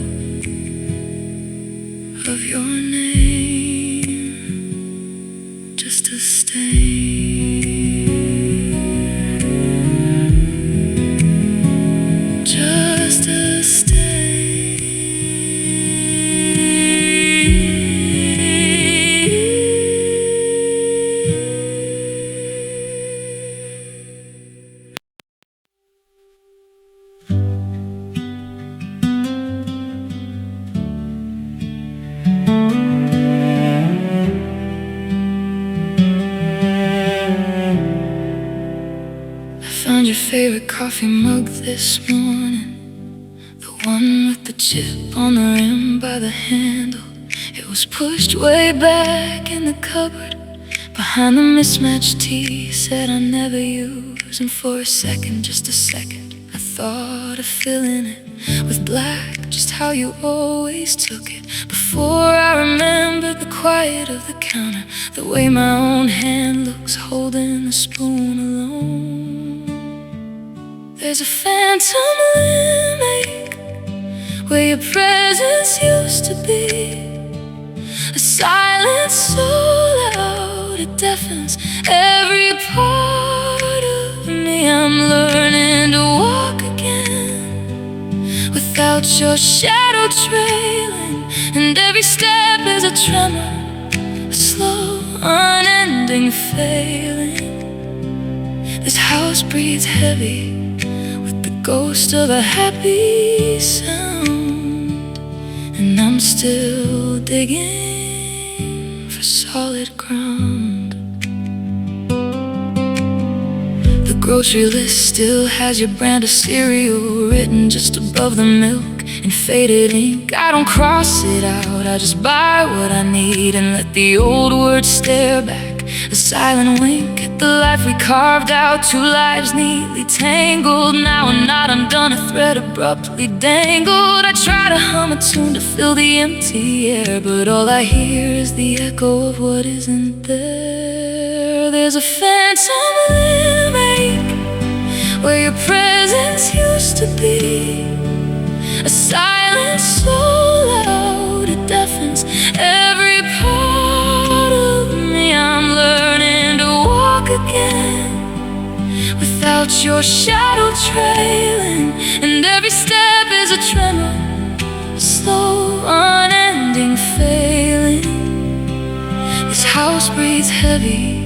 of your name, just a stain, just a stain. Found your favorite coffee mug this morning, the one with the chip on the rim by the handle. It was pushed way back in the cupboard behind the mismatched tea set I never use. And for a second, just a second, I thought of filling it with black, just how you always took it. Before I remembered the quiet of the counter, the way my own hand looks holding the spoon alone. There's a phantom limit where your presence used to be, a silence so loud it deafens every part of me. I'm learning to walk again without your shadow trailing, and every step is a tremor, a slow, unending failing. This house breathes heavy, ghost of a happy sound, and I'm still digging for solid ground. The grocery list still has your brand of cereal written just above the milk in faded ink. I don't cross it out, I just buy what I need and let the old words stare back, a silent wink at the life we carved out. Two lives neatly tangled, now a knot undone, a thread abruptly dangled. I try to hum a tune to fill the empty air, but all I hear is the echo of what isn't there. There's a phantom limit where your presence used to be, a silence so loud it deafens every part of me. I'm learning to walk again without your shadow trailing, and every step is a tremor, a slow, unending failing. This house breathes heavy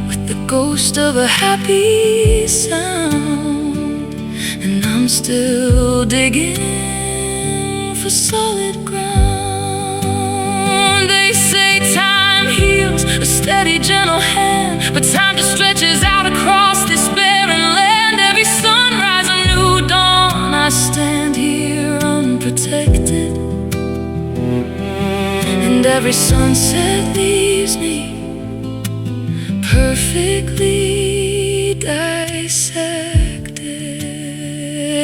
with the ghost of a happy sound, and I'm still digging for solid ground. They say time heals, a steady, gentle hand, but time just stretches out across this barren land. Every sunrise, a new dawn, I stand here unprotected, and every sunset leaves me perfectly dissected.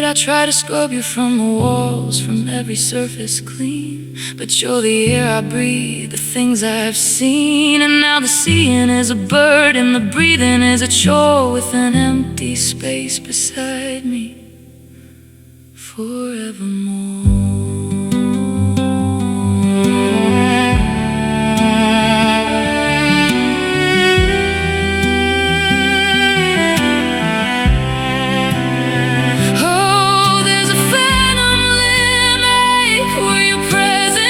I try to scrub you from the walls, from every surface clean, but you're the air I breathe, the things I've seen. And now the seeing is a burden, the breathing is a chore, with an empty space beside me forevermore. Oh, there's a phantom limit where your presence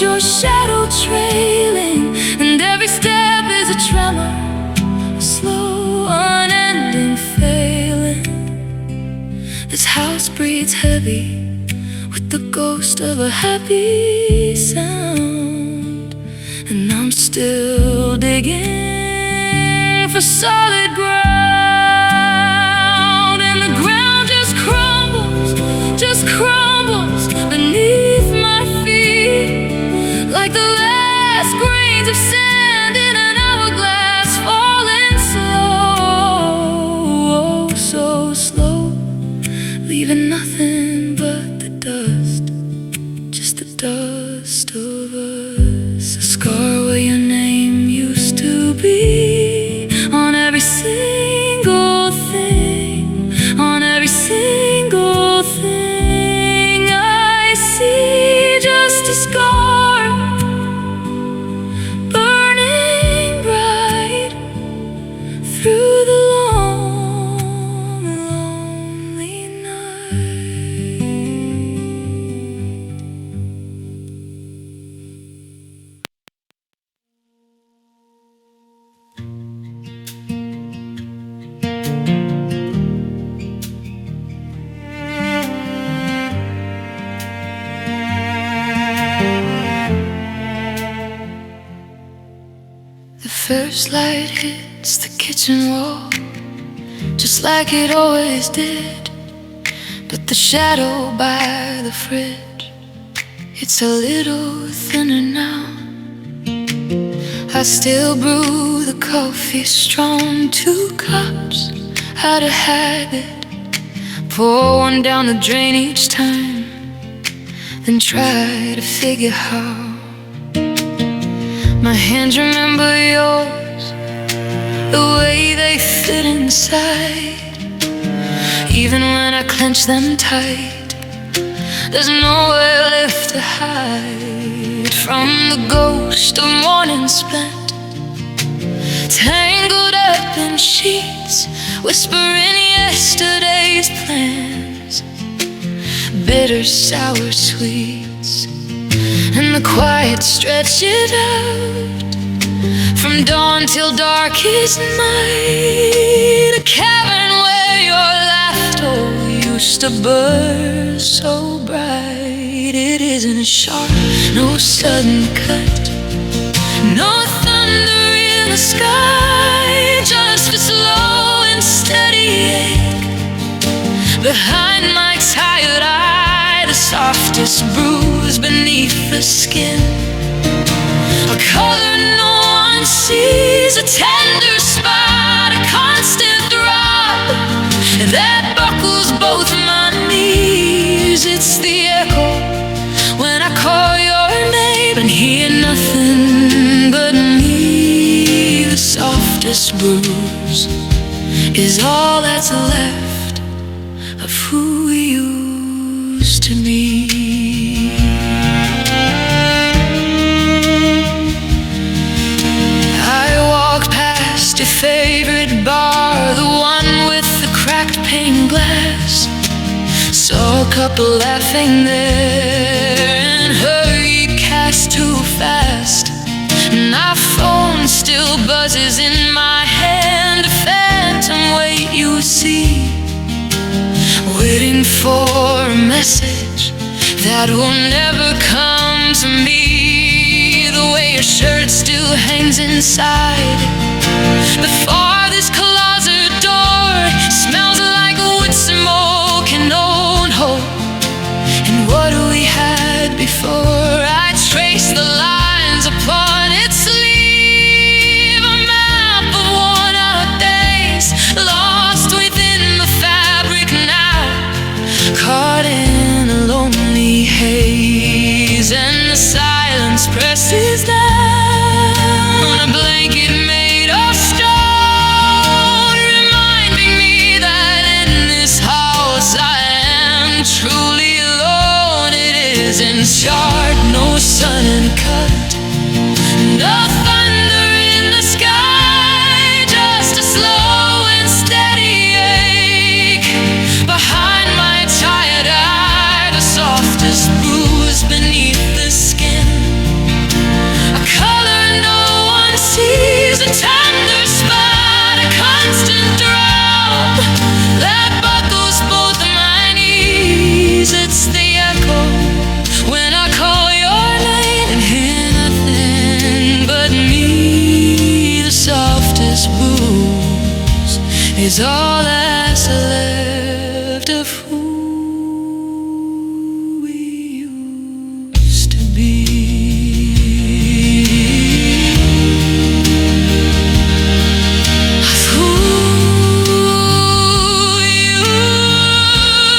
your shadow trailing, and every step is a tremor, a slow, unending failing. This house breathes heavy with the ghost of a happy sound, and I'm still digging for solid ground, and the ground just crumbles beneath my feet, like the last grains of sand in an hourglass, falling slow, oh so slow, leaving nothing but the dust, just the dust of us. A scar where your name used to be, on every single thing, on every single thing I see. Just a scar burning bright through the long, lonely night. The first light hits the kitchen wall, just like it always did. But the shadow by the fridge, it's a little thinner now. I still brew the coffee strong, 2 cups out of habit. Pour one down the drain each time, then try to figure how. My hands remember yours, the way they fit inside. Even when I clench them tight, there's nowhere left to hide from the ghost of morning spent, tangled up in sheets, whispering yesterday's plans, bitter, sour sweets. And the quiet stretches out from dawn till darkest night, a cavern where your laughter used to burst so bright. It isn't sharp, no sudden cut, no thunder in the sky, just a slow and steady ache behind my tired eye, the softest bruise beneath the skin, a color no one sees, a tender spot, a constant throb that buckles both my knees. It's the echo when I call your name and hear nothing but me. The softest bruise is all that's left of who we used to be. Your favorite bar, the one with the cracked pane glass, saw a couple laughing there and hurried cast too fast. My phone still buzzes in my hand, a phantom weight you see, waiting for a message that will never come to me. The way your shirt still hangs inside the farthest closet door, smells like wood smoke and old hope. And what we had before, I trace the lines upon its sleeve, a map of worn-out days, lost within the fabric now, caught in a lonely haze. And the silence presses down on a blanket made of stone, reminding me that in this house I am truly alone. It isn't charred, no sudden cut, no thunder in the sky, just a slow and steady ache behind my tired eye, the softest bruise beneath the skin, is all that's left of who we used to be. Of who we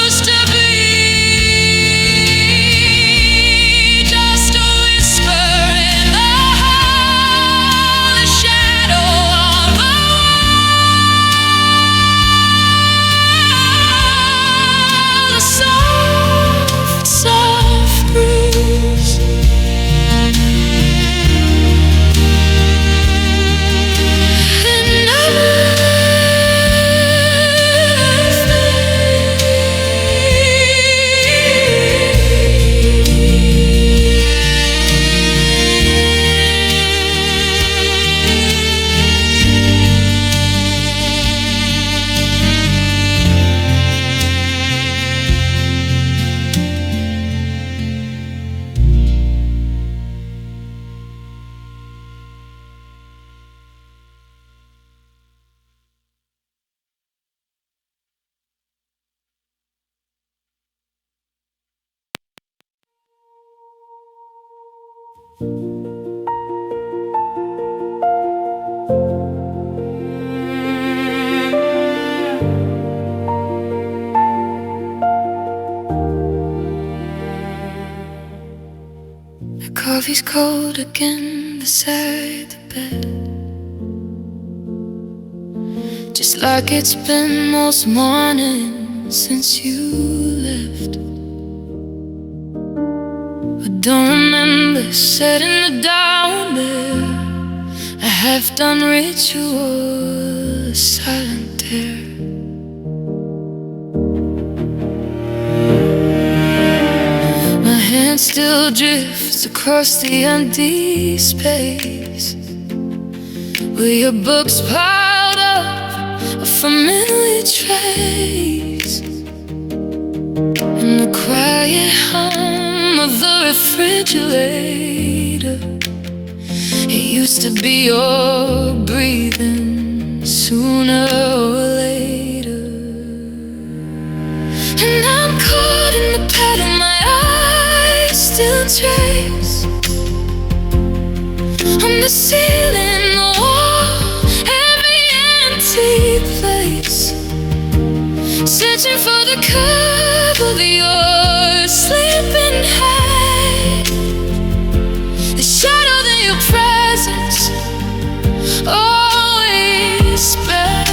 used to be. Just a whisper in the hall, the shadow of a wall, a soft, soft breeze. The coffee's cold again beside the bed, just like it's been most mornings since you left. I don't remember setting it down there, a half-done ritual, a silent tear. My hand still drifts across the empty space where your books piled up, a familiar trace, and the quiet hum of the refrigerator. It used to be your breathing sooner or later. And I'm caught in the pattern my eyes still trace, on the ceiling, the wall, every empty place, searching for the curve of your sleeping head, the shadow that your presence always spread.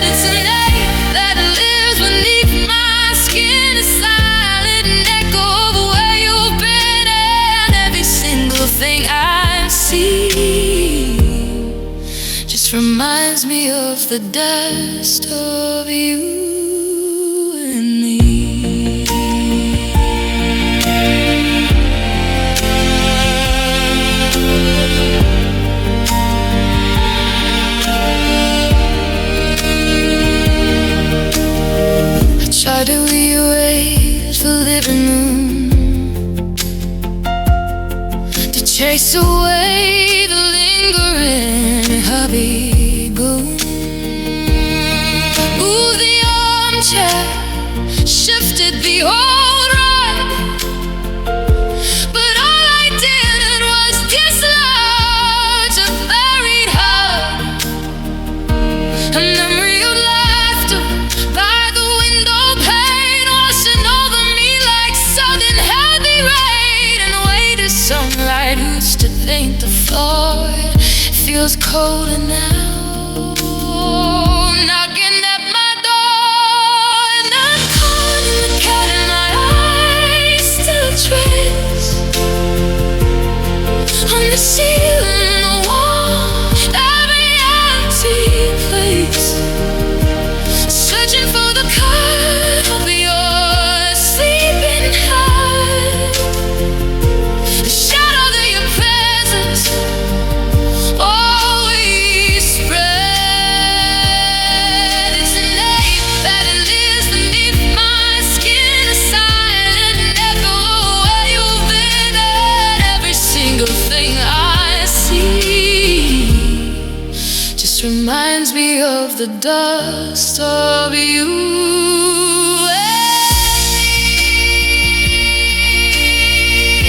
It's a name that lives beneath my skin, a silent echo of where you've been, and every single thing I see just reminds me of the dust of you and me. I try to rearrange the living room to chase away the lingering hubby boom. Move the armchair, shifted the old rug, but all I did was dislodge a buried hug, a memory of laughter by the window pane, washing over me like sudden heavy rain, and the weight of sunlight used to paint the floor. It feels colder now, knocking at my door, and I'm caught in the cat and my eyes still trace, on the ceiling, the wall, every empty place, searching for the curve of your sleeping head, the shadow that your presence always the dust of you and me.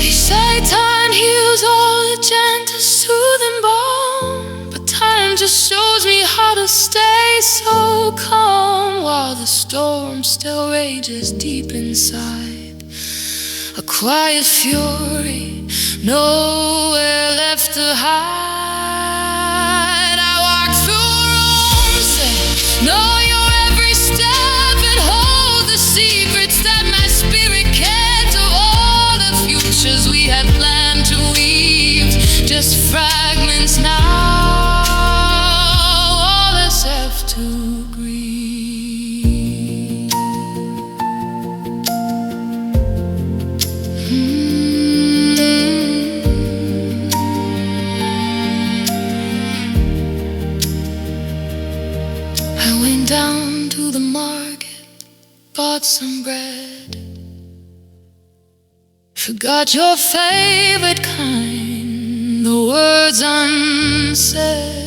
He said time heals all the gentle, soothing bone, but time just shows me how to stay so calm while the storm still rages deep inside. A quiet fury, nowhere left to hide. I walk through rooms that know your every step and hold the secrets that my spirit kept of all the futures we had planned to weave. Just fragments now, all that's left to grieve. I went down to the market, bought some bread, forgot your favorite kind, the words unsaid.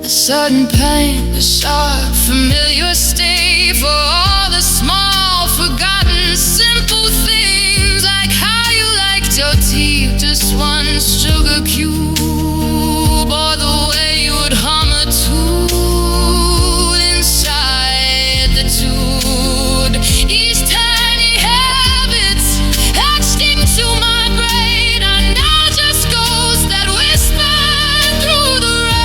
A sudden pain, a sharp, familiar stay for all the small, forgotten, simple things, like how you liked your tea, just one sugar cube, or the way you would hum a tune inside the tune. These tiny habits etched into my brain are now just ghosts that whisper through the rain.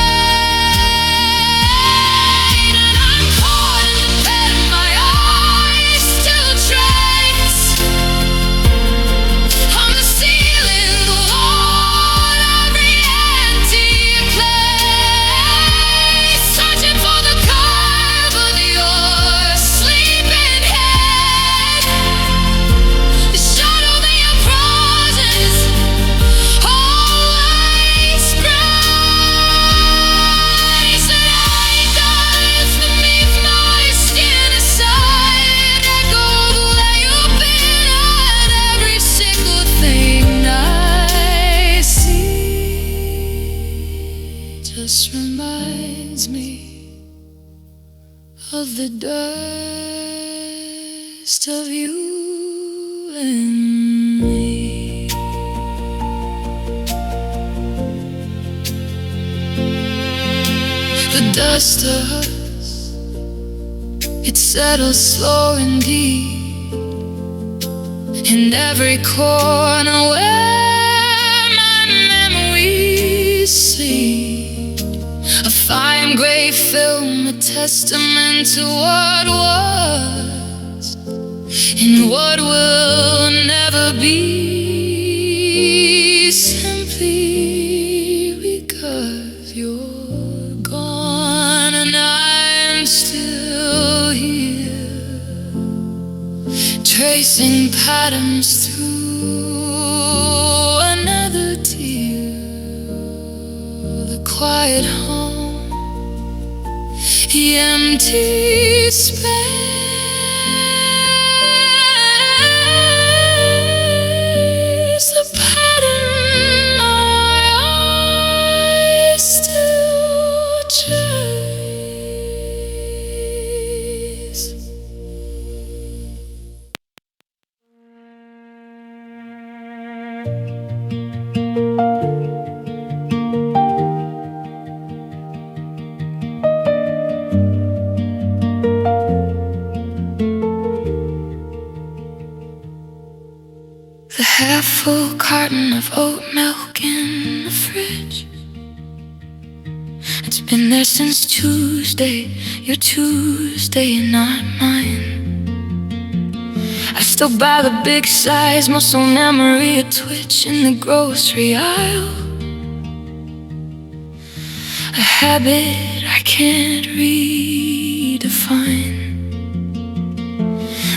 And I'm caught in the bed, my eyes still trace on the ceiling, the wall, every empty place, searching for the curve of your sleeping head. You shadow me your presence, always bright. Said I dance beneath my skin, aside, echo the way you've been at every single thing I see. Just reminds me of the dust of you and me. The dust of us, it settles slow and deep in every corner where my memories sleep. A fine gray film, a testament to what was and what will never be, simply because you're gone and I'm still here, tracing patterns through another tear. The quiet home, the empty space, the pattern my eyes still trace. The half-full carton of oat milk in the fridge, it's been there since Tuesday. Your Tuesday and not mine. I still buy the big size, muscle memory, a twitch in the grocery aisle. A habit I can't redefine.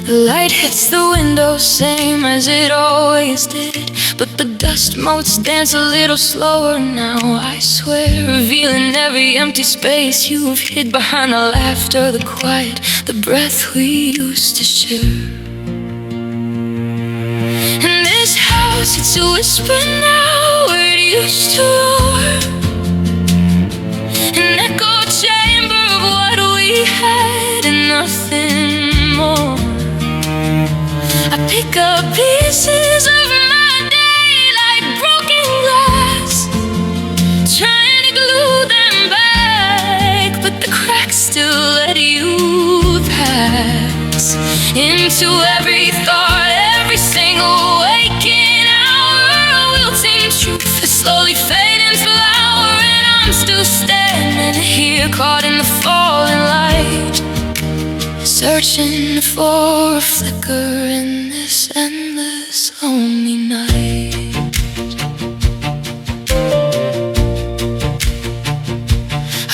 The light hits the window, same as it always did, but the dust motes dance a little slower now, I swear, revealing every empty space you've hid behind the laughter, the quiet, the breath we used to share. house, it's a whisper now where it used to roar, an echo chamber of what we had and nothing more. I pick up pieces of my day like broken glass, trying to glue them back, but the cracks still let you pass into every thought, every single waking hour. A wilting truth is slowly fading flower, and I'm still standing here caught in the falling light, searching for a flicker in this endless lonely night.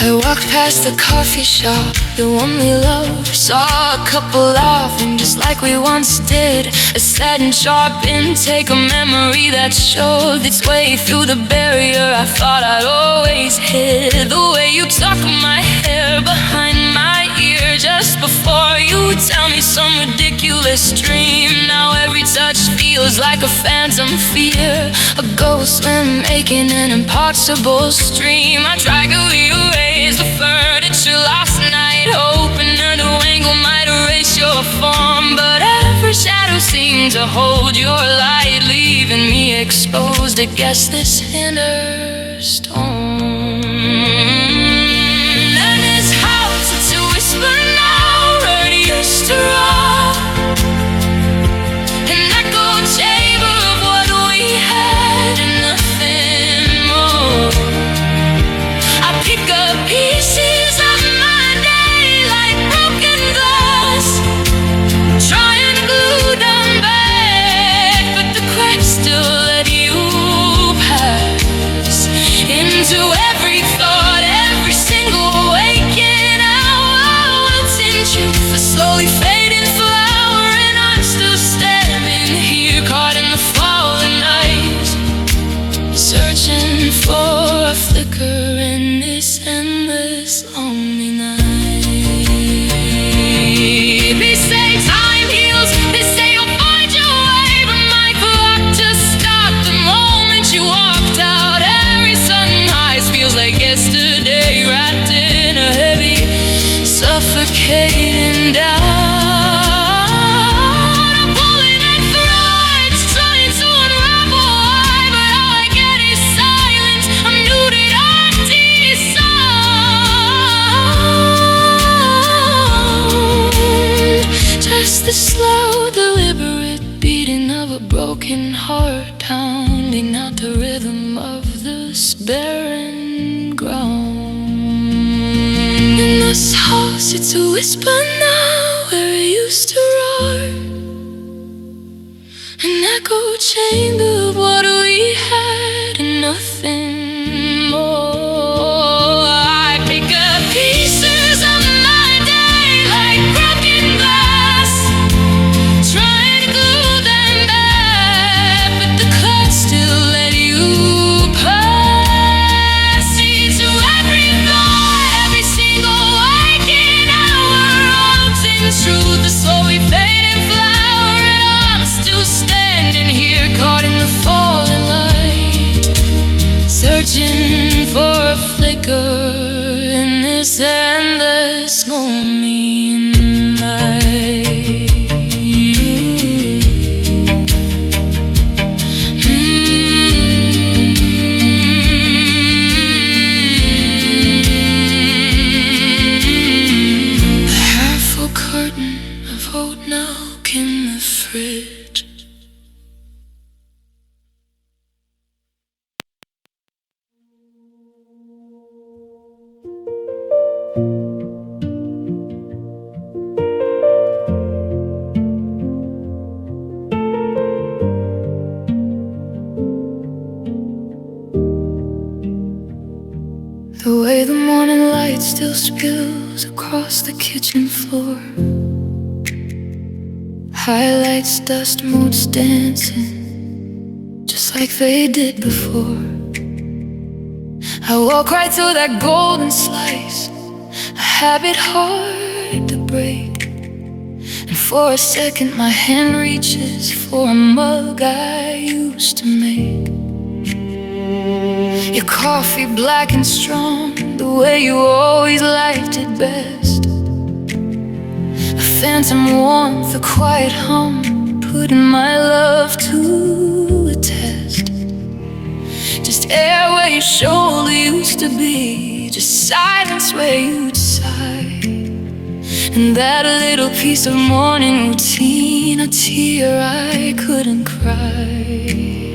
I walked past the coffee shop, the one we loved, saw a couple laughing just like we once did. A sad and sharp intake, a memory that showed its way through the barrier I thought I'd always hid. The way you tuck my hair behind my ear just before you tell me some ridiculous dream. Now every touch feels like a phantom fear, a ghost wind making an impossible stream. I try to erase the furniture last night, hoping another angle might erase your form, but every shadow seemed to hold your light, leaving me exposed against this inner storm. And this house, it's a whisper now where it used to roar, an echo chamber of what we had and nothing more. I pick up pieces of my day like broken glass, trying to glue them back, but the cracks still let you pass into every thought, every single waking hour. Wilting truth, a slowly fading flower, and I'm still standing here caught in the falling night, searching for a flicker in this endless lonely night. They say time heals, they say you'll find your way, but my clock just stopped the moment you walked out. Every sunrise feels like yesterday, wrapped in a heavy, suffocating down. I'm pulling at threads, trying to unravel why, but all I get is silence. I'm muted on sound, just the slow, deliberate beating of a broken heart, pounding out the rhythm of this barren ground. In this house, it's a whisper now where it used to roar, an echo chamber of what we had and nothing more. I pick up pieces of my day like broken glass, trying to glue them back, but the cracks still let you pass into every thought, every single waking hour. Melting truth, the slowly fading flower, and I'm still standing here caught in the falling light, searching for a flicker in this endless lonely night. A half-full carton of oat milk in the fridge. The way the morning light still spills across the kitchen floor, highlights, dust motes dancing just like they did before. I walk right through that golden slice, a habit hard to break, And for a second my hand reaches for a mug I used to make. Your coffee black and strong, the way you always liked it best. A phantom warmth, a quiet hum, putting my love to a test. Just air where your shoulder used to be, just silence where you'd sigh. And that little piece of morning routine, a tear I couldn't cry.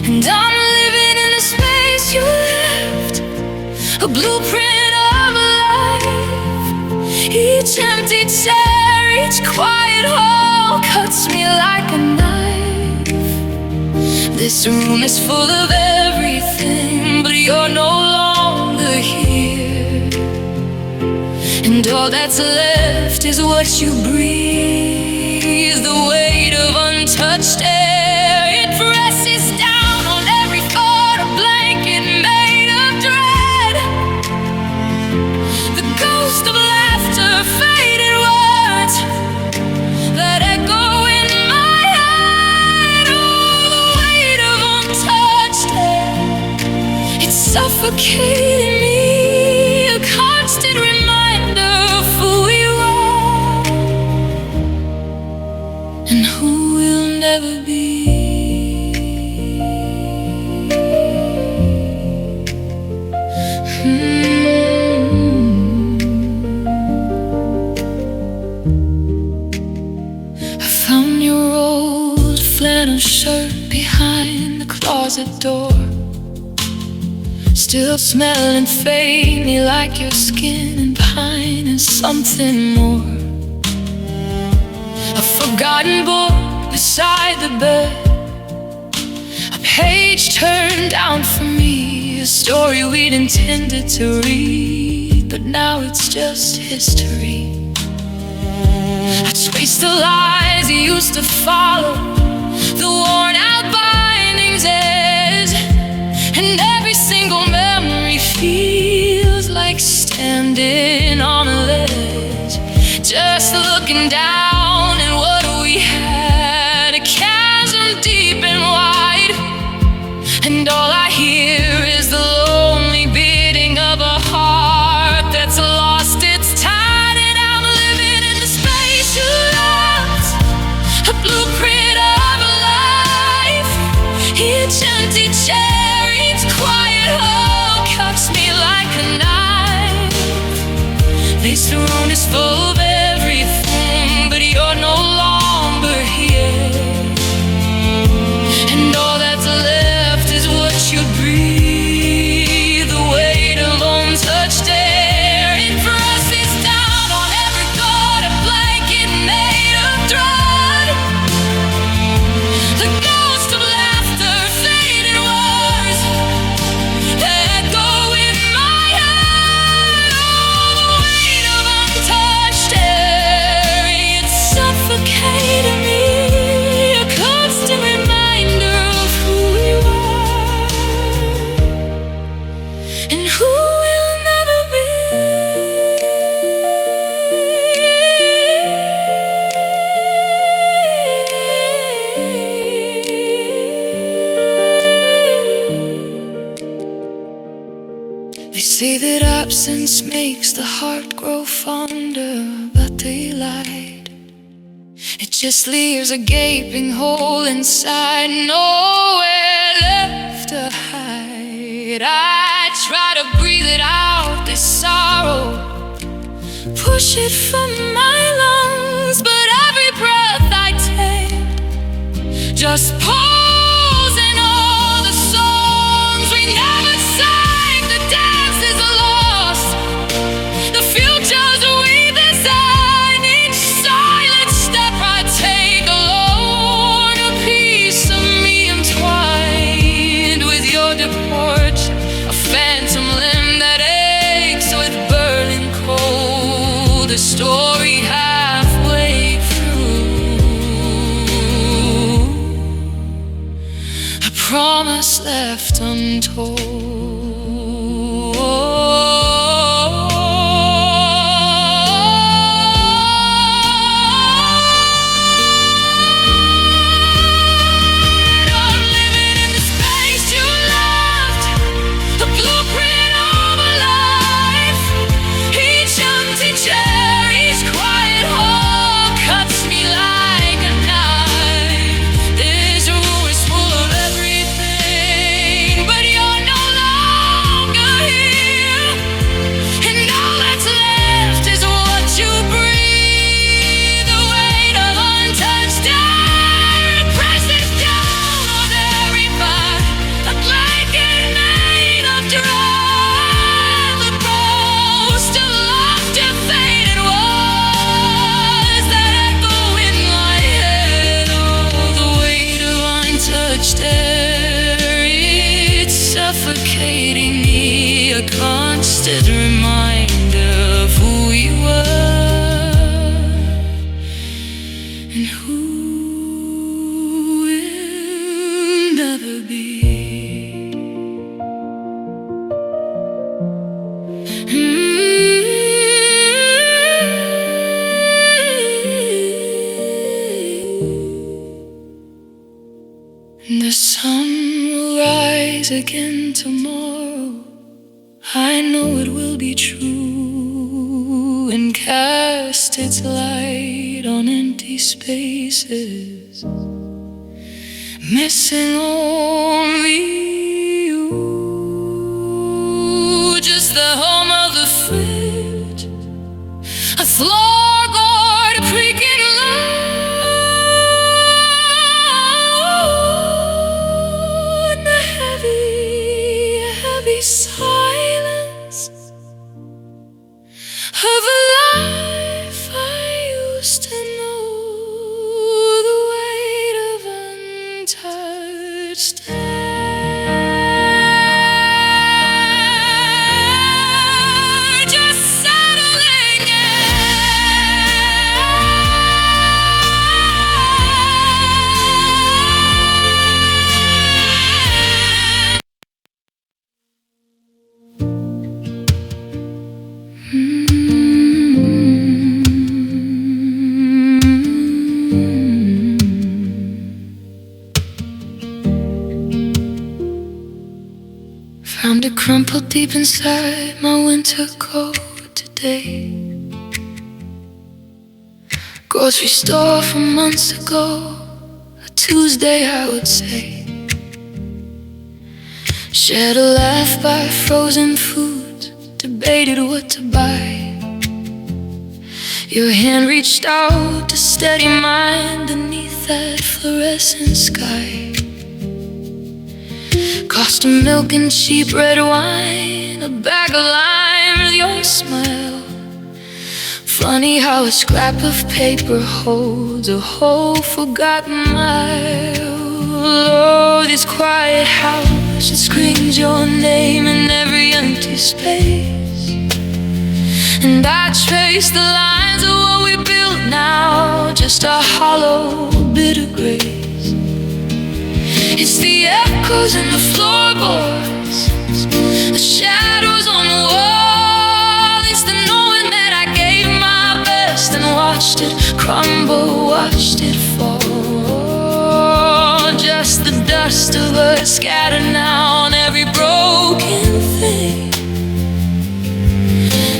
And I'm living in the space you left, a blueprint of a life. Each empty chair, each quiet hole cuts me like a knife. This room is full of everything, but you're no longer here. And all that's left is what you breathe, the weight of untouched air. It presses down on every thought, a blanket made of dread. The ghost of laughter, faded words that echo in my head. Oh, the weight of untouched air, it's suffocating me, a constant reminder of who you are and who we'll never be. I found your old flannel shirt behind the closet door, still smelling faintly like your skin and pine and something more. A forgotten book beside the bed, a page turned down for me, a story we'd intended to read, but now it's just history. I traced the lies you used to follow, the worn out bindings edge, and every single memory feels like standing on a ledge, just looking down at what we had, a chasm deep and wide. And all I hear is the lonely beating of a heart that's lost its tide. And I'm living in the space you loved, a blueprint of a life. Each empty chair, each quiet hole cuts me like a knife. This room is full of everything, but you're no longer here. And all that's left is what you breathe, the weight of untouched air. It presses down on every thought, a blanket made of dread. The ghost of laughter, faded words that go in my head. Oh, the weight of untouched air, it's suffocating me, a constant reminder of who you are and who we'll never be. They say that absence makes the heart grow fonder, but they lied. It just leaves a gaping hole inside, nowhere left to hide. I try to breathe it out, this sorrow, push it from my lungs, but every breath I take just pulls in all the songs we never sang. The dances are lost, the futures we design. Each silent step I take alone, a piece of me entwined with your departure, a phantom limb that aches with burning cold, a story halfway through, a promise left untold. suffocating me, a constant reminder of who you were and who will never be. The sun will rise again tomorrow. I know it will be true and cast its light on empty spaces, missing only you. Just the hum of the fridge, a floor guard, a creaking loud, and the heavy silence of a life I used to know, the weight of untouched air, just settling in. Found it crumpled deep inside my winter coat today. Grocery store from months ago, a Tuesday I would say. Shared a laugh by frozen food, debated what to buy. Your hand reached out to steady mine beneath that fluorescent sky. Cost of milk and cheap red wine, a bag of lime with your smile. Funny how a scrap of paper holds a whole forgotten mile. Oh, this quiet house, it screams your name in every empty space. And I trace the lines of what we built now, just a hollow bit of grace. It's the echoes in the floorboards, the shadows on the wall. It's the knowing that I gave my best and watched it crumble, watched it fall. Just the dust of us scattered now on every broken thing.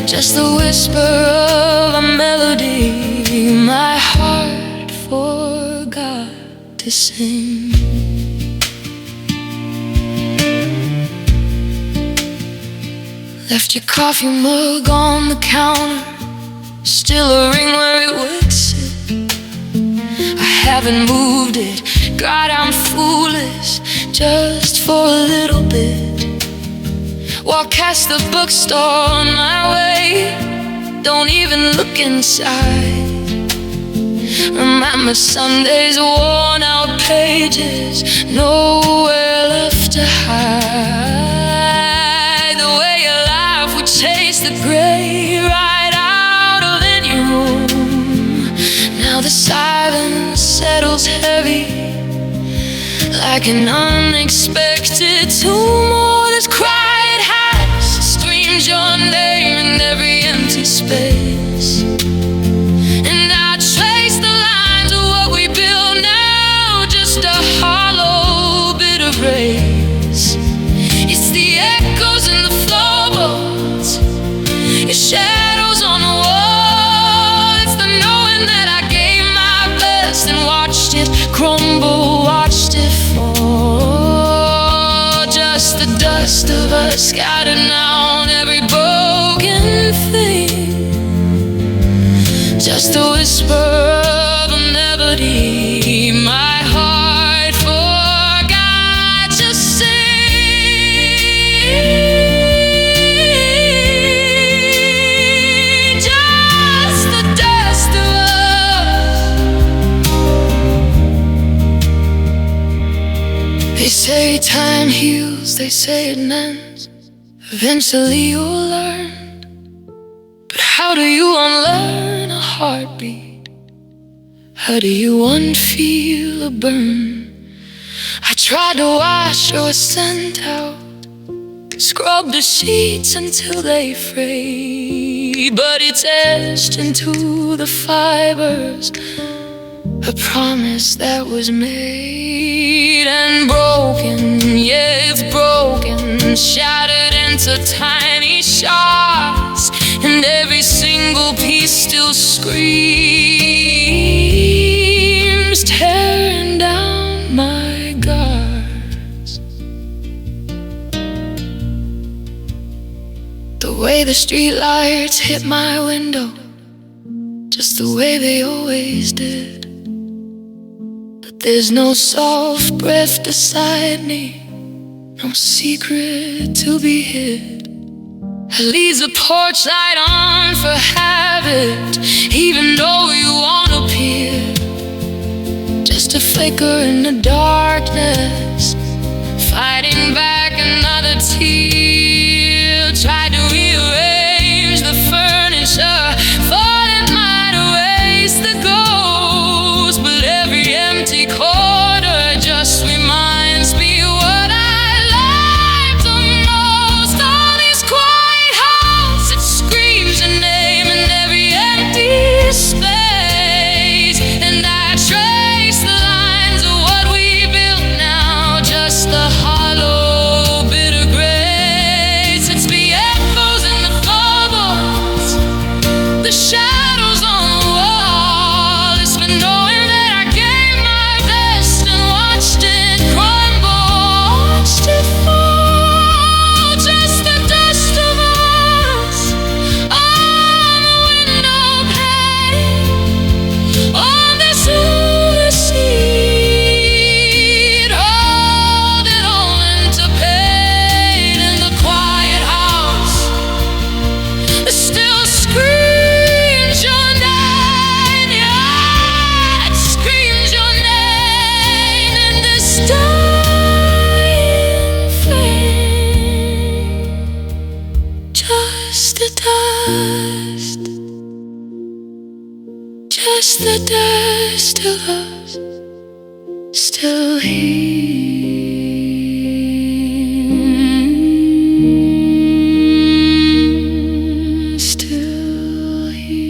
Just the whisper of a melody my heart forgot to sing. Left your coffee mug on the counter, still a ring where it would sit. I haven't moved it, God, I'm foolish, just for a little bit. Walk past the bookstore on my way, don't even look inside. Remember Sunday's worn out pages, nowhere left to hide. The way your life would chase the gray right out of any room. Now the silence settles heavy like an unexpected tomb. Oh, this quiet house screams your name in every empty space. And I trace the lines of what we build now, just a hollow bit of race. It's the echoes in the floorboards, your shadows on the wall. It's the knowing that I gave my best and watched it crumble, watched it fall. Just the dust of us scattered now on every broken thing. Just a whisper of a melody my heart forgot to sing. Just the dust of us. They say say time heals, they say it mends. Eventually you'll learn. But how do you unlearn a heartbeat? How do you unfeel a burn? I tried to wash your scent out, scrub the sheets until they fray, but it's etched into the fibers, a promise that was made and broken. Yeah, it's broken, shattered into tiny shards, and every single piece still screams, tearing down my guards. The way the streetlights hit my window, just the way they always did. But there's no soft breath beside me, no secret to be hid. I leave the porch light on for habit, even though you won't appear. Just a flicker in the darkness, fighting back another tear. Tried to rearrange the furniture, thought it might erase the ghost, but every empty corner just reminds me what I like the most. All this quiet house, it screams your name in every empty space, and I trace the lines of what we built now, just the hollow, bitter grace. It's the echoes in the floorboards, the shadows on the wall. It's been knowing that I gave my best and watched it crumble, watched it fall. Just the dust of us on the window pane, on this little seed, hold it all into pain. In the quiet house, it still screams your name. Yeah, it screams your name in this dying flame. Just the dust, just the dust of us, still here, still here.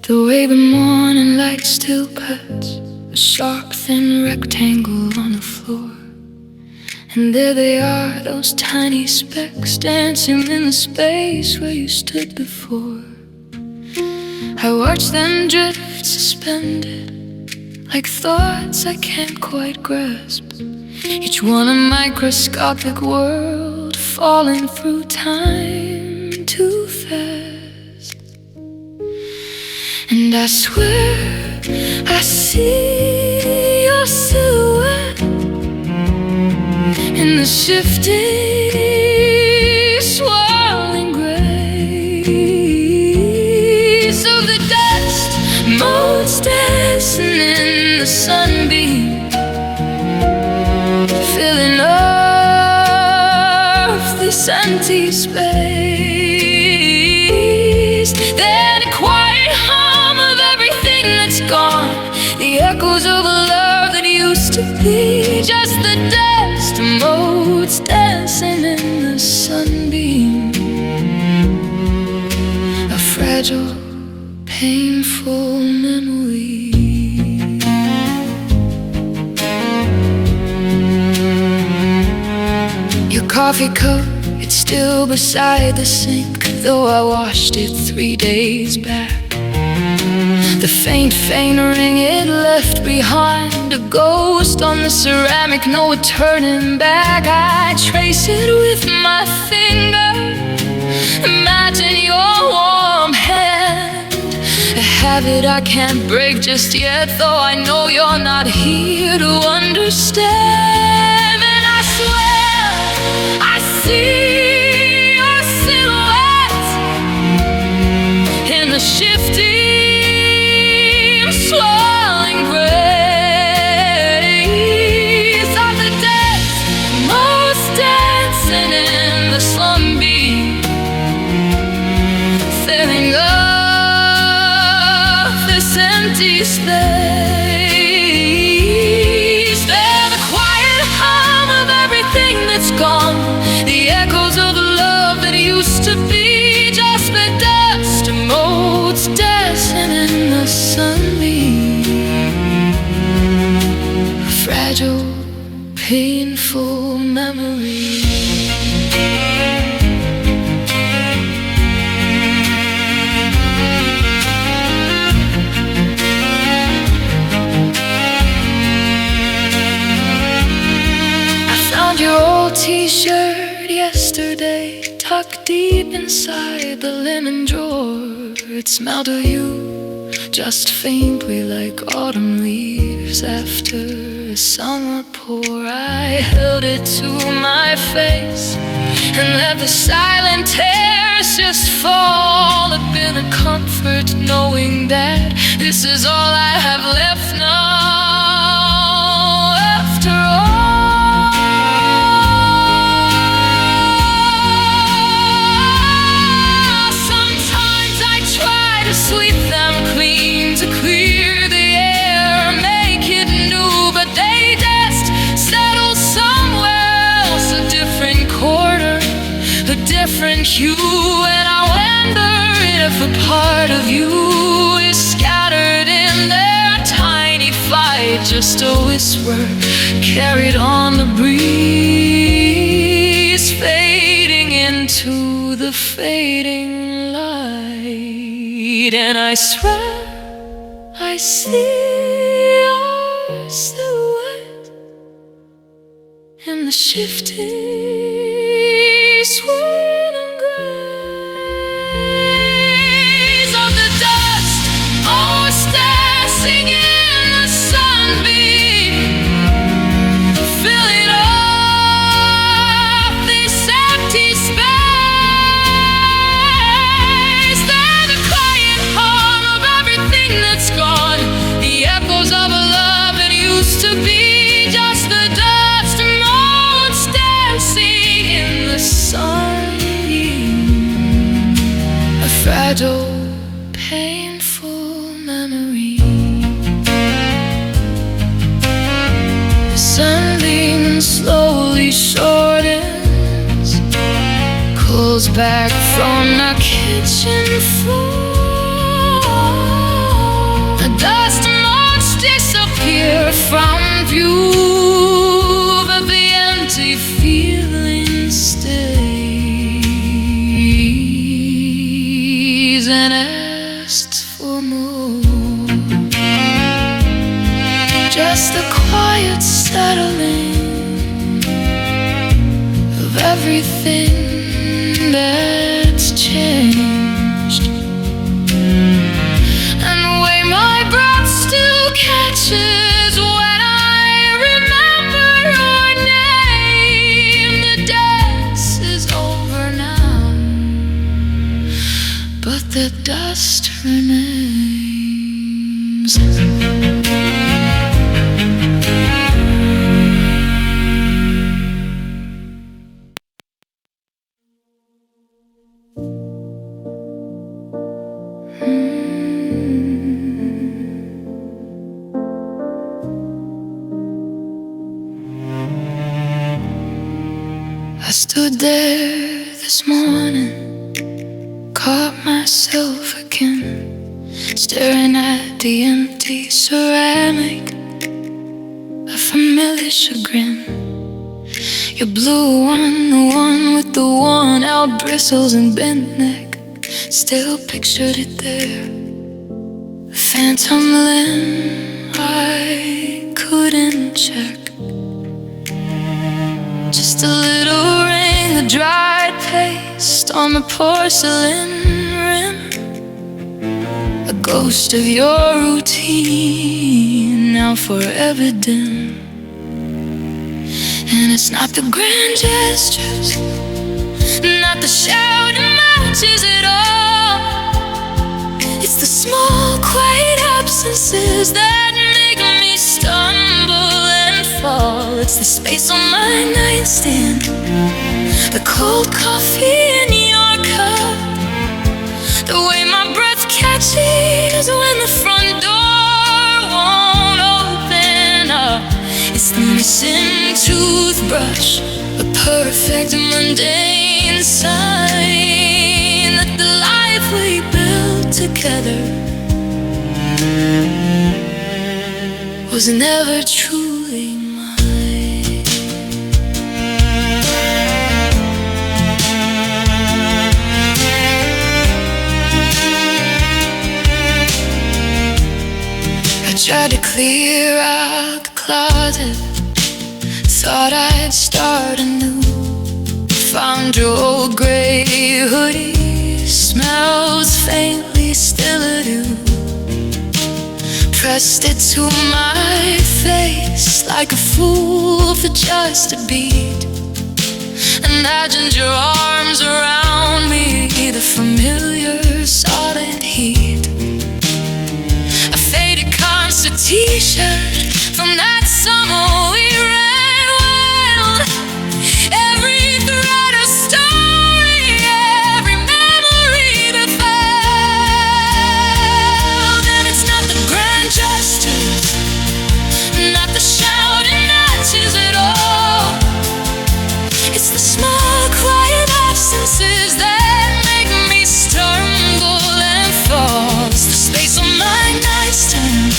The way the morning light still cuts a sharp, thin rectangle on the floor, and there they are, those tiny specks dancing in the space where you stood before. I watch them drift suspended, like thoughts I can't quite grasp, each one a microscopic world falling through time too fast. And I swear I see your silhouette in the shifting, swirling grace of the dust motes dancing in the sunbeam, filling up this empty space. Then a quiet hum of everything that's gone, the echoes of a love that used to be, just the dust motes dancing in the sunbeam, a fragile, painful memory. Your coffee cup, it's still beside the sink, though I washed it 3 days back. The faint ring it left behind, a ghost on the ceramic, no turning back. I trace it with my finger, imagine your warm hand, a habit I can't break just yet, though I know you're not here to understand. And I swear I see your silhouette in the shifting, swirling grace of the dead, most dancing in the sunbeam, filling up this empty space. They're the quiet hum of everything that's gone, the echoes of the love that used to be, just the dust motes dancing in the sunbeam. A fragile, painful memory. Your old t-shirt yesterday, tucked deep inside the linen drawer. It smelled of you, just faintly like autumn leaves after a summer pour. I held it to my face and let the silent tears just fall. A bit of comfort knowing that this is all I have left now. After all, sweep them clean to clear the air, make it new, but they just settle somewhere else, a different quarter, a different hue. And I wonder if a part of you is scattered in their tiny fight, just a whisper carried on the breeze, fading into the fading light. And I swear I see your silhouette in the shifting, swirling grays of the dust, almost dancing in the sunbeam, filling up this empty space. That's gone, the echoes of a love that used to be, just the dust motes dancing in the sunbeam. A fragile, painful memory. The sunbeam slowly shortens, cools back from the kitchen floor. Dust motes disappear from view, but the empty feeling stays and asks for more. Just the quiet settling of everything that's changed. Catches when I remember your name. The dance is over now, but the dust remains. I stood there this morning, caught myself again, staring at the empty ceramic, a familiar chagrin. Your blue one, the one with the worn out bristles and bent neck, still pictured it there. A phantom limb I couldn't check. Just a little ring of dried paste on the porcelain rim, a ghost of your routine, now forever dim. And it's not the grand gestures, not the shouting matches at all. It's the small, quiet absences that make me stumble and fall. It's the space on my nightstand, the cold coffee in your cup, the way my breath catches when the front door won't open up. It's the missing toothbrush, a perfect mundane sign that the life we built together was never truly mine. I tried to clear out the closet, thought I'd start anew. Found your old gray hoodie, smells faintly still of you. Pressed it to my face like a fool for just a beat. Imagined your arms around me, the familiar solid heat. A faded concert t-shirt from that summer we ran wild. Every thread a story, every memory that failed. And it's not the grand gestures, not the shouting matches at all. It's the small, quiet absences that make me stumble and fall. It's the space on my nightstand,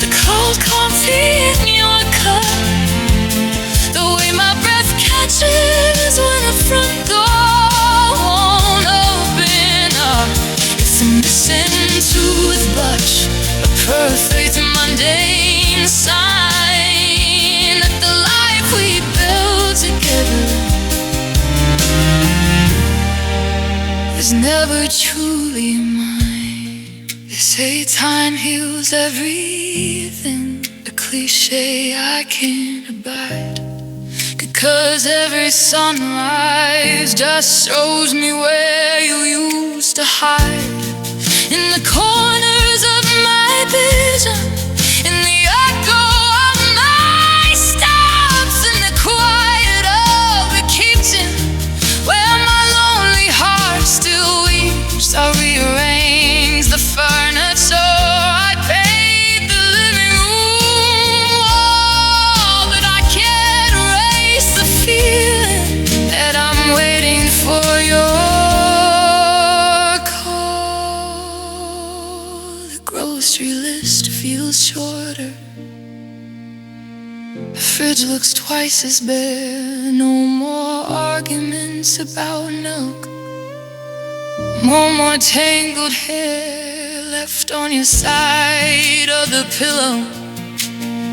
the cold coffee in your cup, the way my breath catches when the front door won't open up. It's a missing toothbrush, a perfect mundane sign that the life we built together is never truly mine. They say time heals everything, a cliche I can't abide. Cause every sunrise just shows me where you used to hide. In the corners of my vision, in the echo of my steps, in the quiet of the kitchen, where my lonely heart still weeps. I rearrange the furniture, I paint the living room wall, but I can't erase the feeling that I'm waiting for your call. The grocery list feels shorter, the fridge looks twice as bare. No more arguments about milk, no more tangled hair left on your side of the pillow.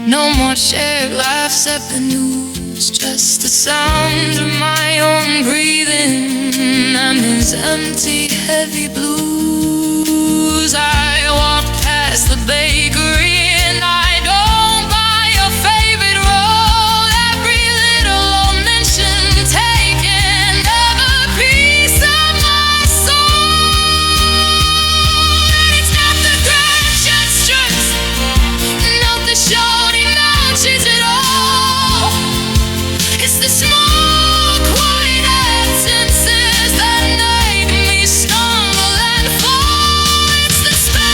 No more shared laughs at the news, just the sound of my own breathing and these empty, heavy blues. I walk past the bakery and I don't buy your favorite roll. Every little omission taken, every piece of my soul. And it's not the grand gestures, not the shouting matches at all. It's the small, quiet absences that make me stumble and fall. It's the space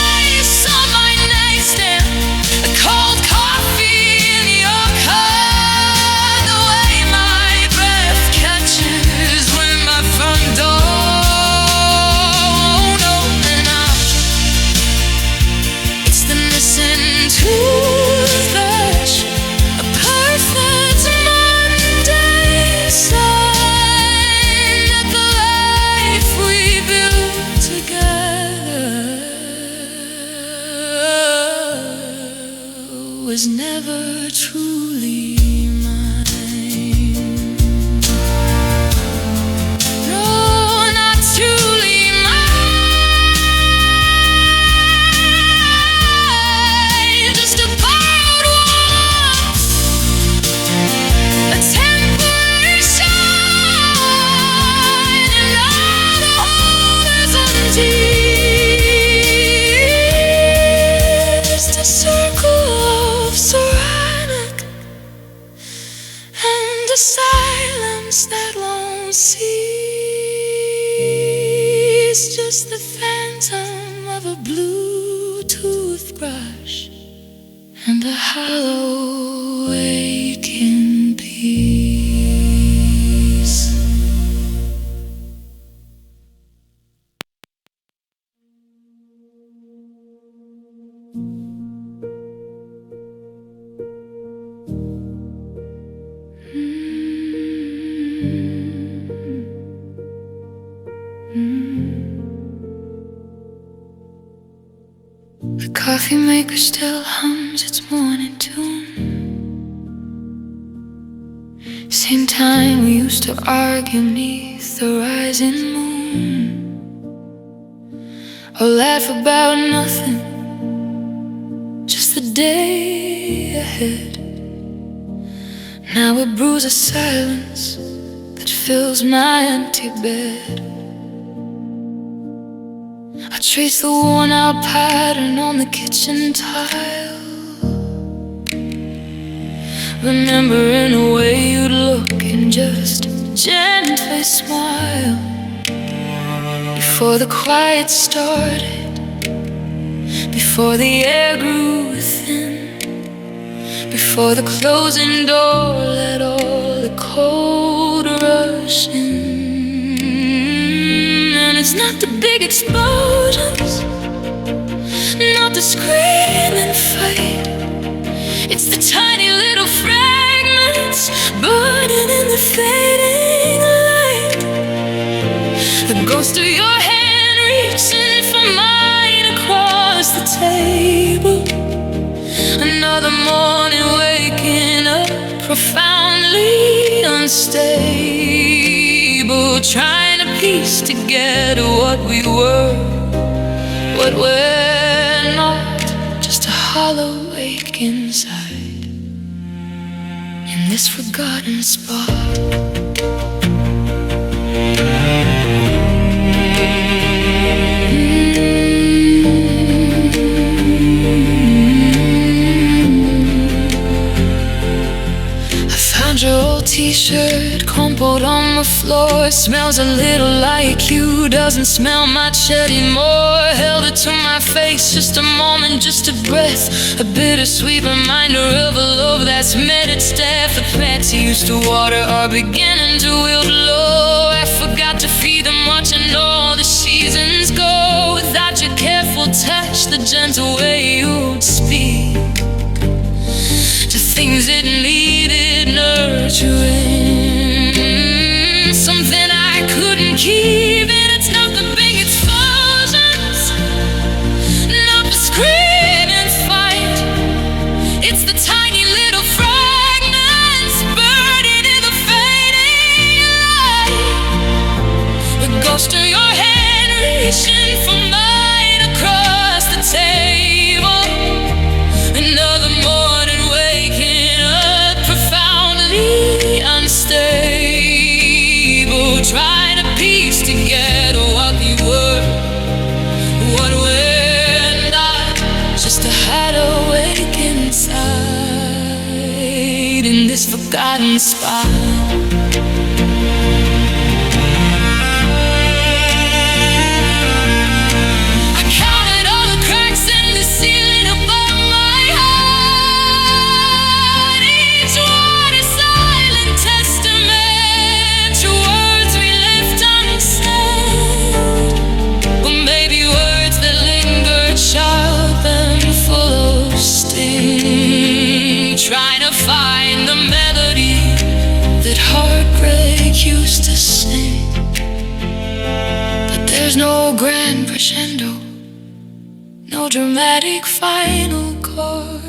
silence that won't cease, just the phantom of a blue toothbrush and a hollow aching peace. The coffee maker still hums its morning tune. Same time we used to argue neath the rising moon, or laugh about nothing, just the day ahead. Now it brews a silence that fills my empty bed. I trace the worn out pattern on the kitchen tile, remembering the way you'd look and just gently smile before the quiet started, before the air grew thin, before the closing door let all the cold rush in. And it's not the big explosions, not the screaming fight, it's the tiny little fragments burning in the fading light. The ghost of your hand reaching for mine across the table. Another morning waking up profoundly unstable, trying to piece together what we were, what we're not, just a hollow ache inside in this forgotten spot. Your old t-shirt crumpled on the floor. It smells a little like you, doesn't smell much anymore. Held it to my face, just a moment, just a breath, a bittersweet reminder of a love that's met its death. The plants you used to water are beginning to wilt low. I forgot to feed them, watching all the seasons go without your careful touch, the gentle way you'd speak to things that needed nurturing, something I couldn't keep. And it's not the big explosions, not the screaming fight, it's the tiny little fragments burning in the fading light. The ghost of your hand reaching for mine across the table. Another morning waking up profoundly unstable, trying to piece together what we were, what we're not, just a hideaway inside in this forgotten spot. Trying to find the melody that heartbreak used to sing, but there's no grand crescendo, no dramatic final chord,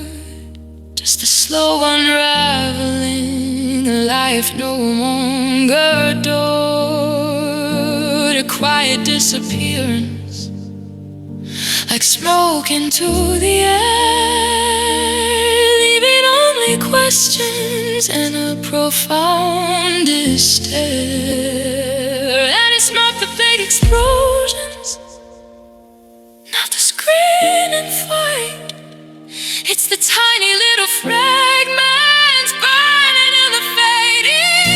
just a slow unraveling, life no longer adored, a quiet disappearance like smoke into the air, leaving only questions and a profound stare. And it's not the big explosions, not the scream and fight, it's the tiny little fragments burning in the fading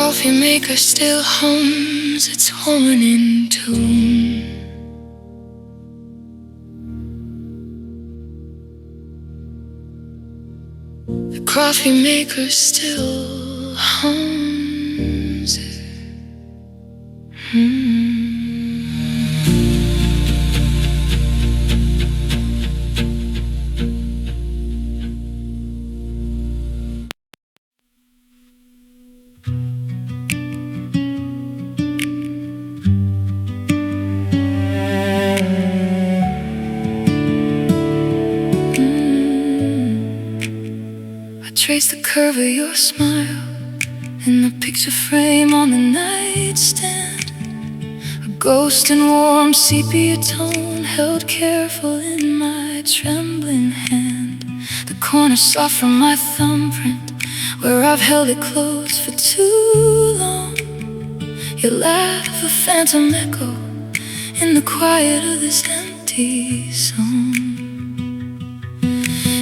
coffee maker still hums its horn in tune. The coffee maker still hums it. Trace the curve of your smile in the picture frame on the nightstand. A ghost in warm sepia tone held careful in my trembling hand. The corner soft from my thumbprint where I've held it close for too long. Your laugh, a phantom echo in the quiet of this empty song.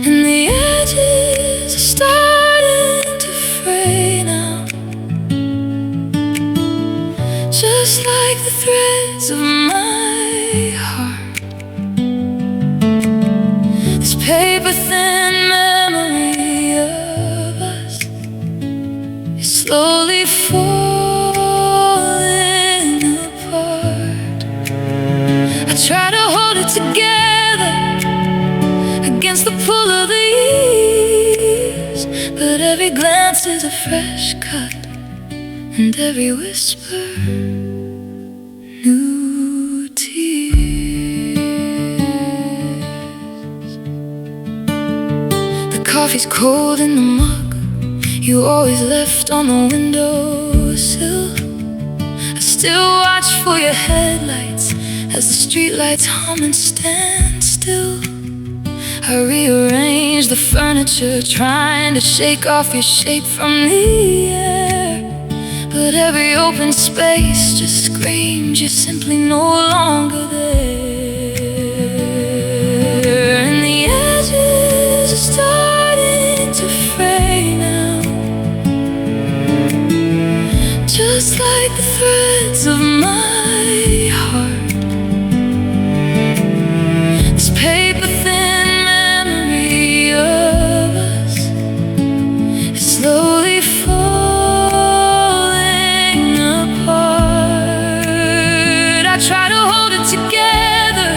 And the edges are starting to fray now, just like the threads of my heart. This paper-thin memory of us is slowly falling apart. I try to hold it together against the pull of the years, but every glance is a fresh cut, and every whisper, new tears. The coffee's cold in the mug you always left on the windowsill. I still watch for your headlights as the streetlights hum and stand still. I rearrange the furniture, trying to shake off your shape from the air. But every open space just screams you're simply no longer there. And the edges are starting to fray now, just like the threads of my heart. This paper-thin slowly falling apart. I try to hold it together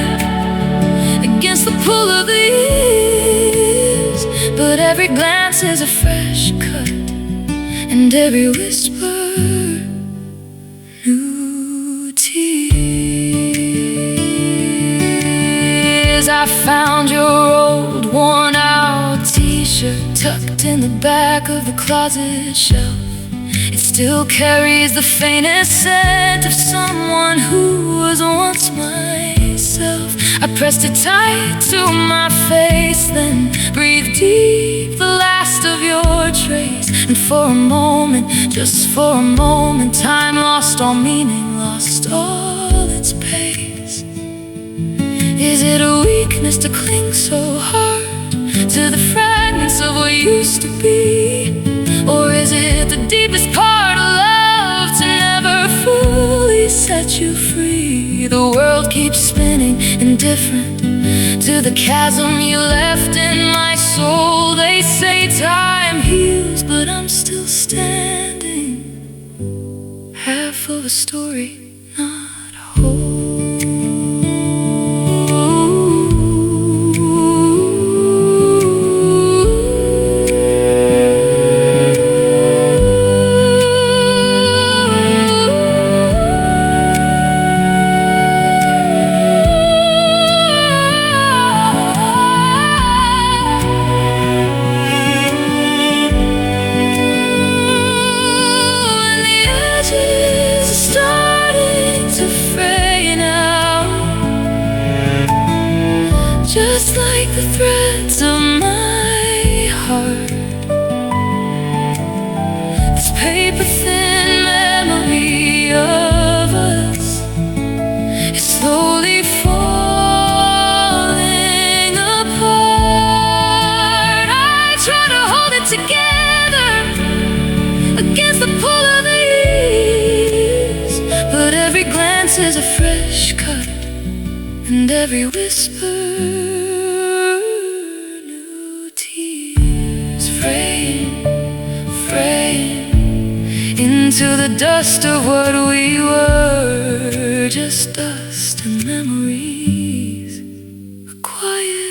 against the pull of the years, but every glance is a fresh cut, and every whisper, new tears. I found your old worn-out t-shirt tucked in the back of the closet shelf. It still carries the faintest scent of someone who was once myself. I pressed it tight to my face, then breathed deep the last of your trace. And for a moment, just for a moment, time lost all meaning, lost all its pace. Is it a weakness to cling so hard to the fragments of what used to be? Or is it the deepest part of love to never fully set you free? The world keeps spinning, indifferent to the chasm you left in my soul. They say time heals, but I'm still standing, half of a story not whole. Just like the threads of my heart, this paper-thin memory of us is slowly falling apart. I try to hold it together against the pull of the face is a fresh cut, and every whisper new tears fraying, fraying into the dust of what we were. Just dust and memories, a quiet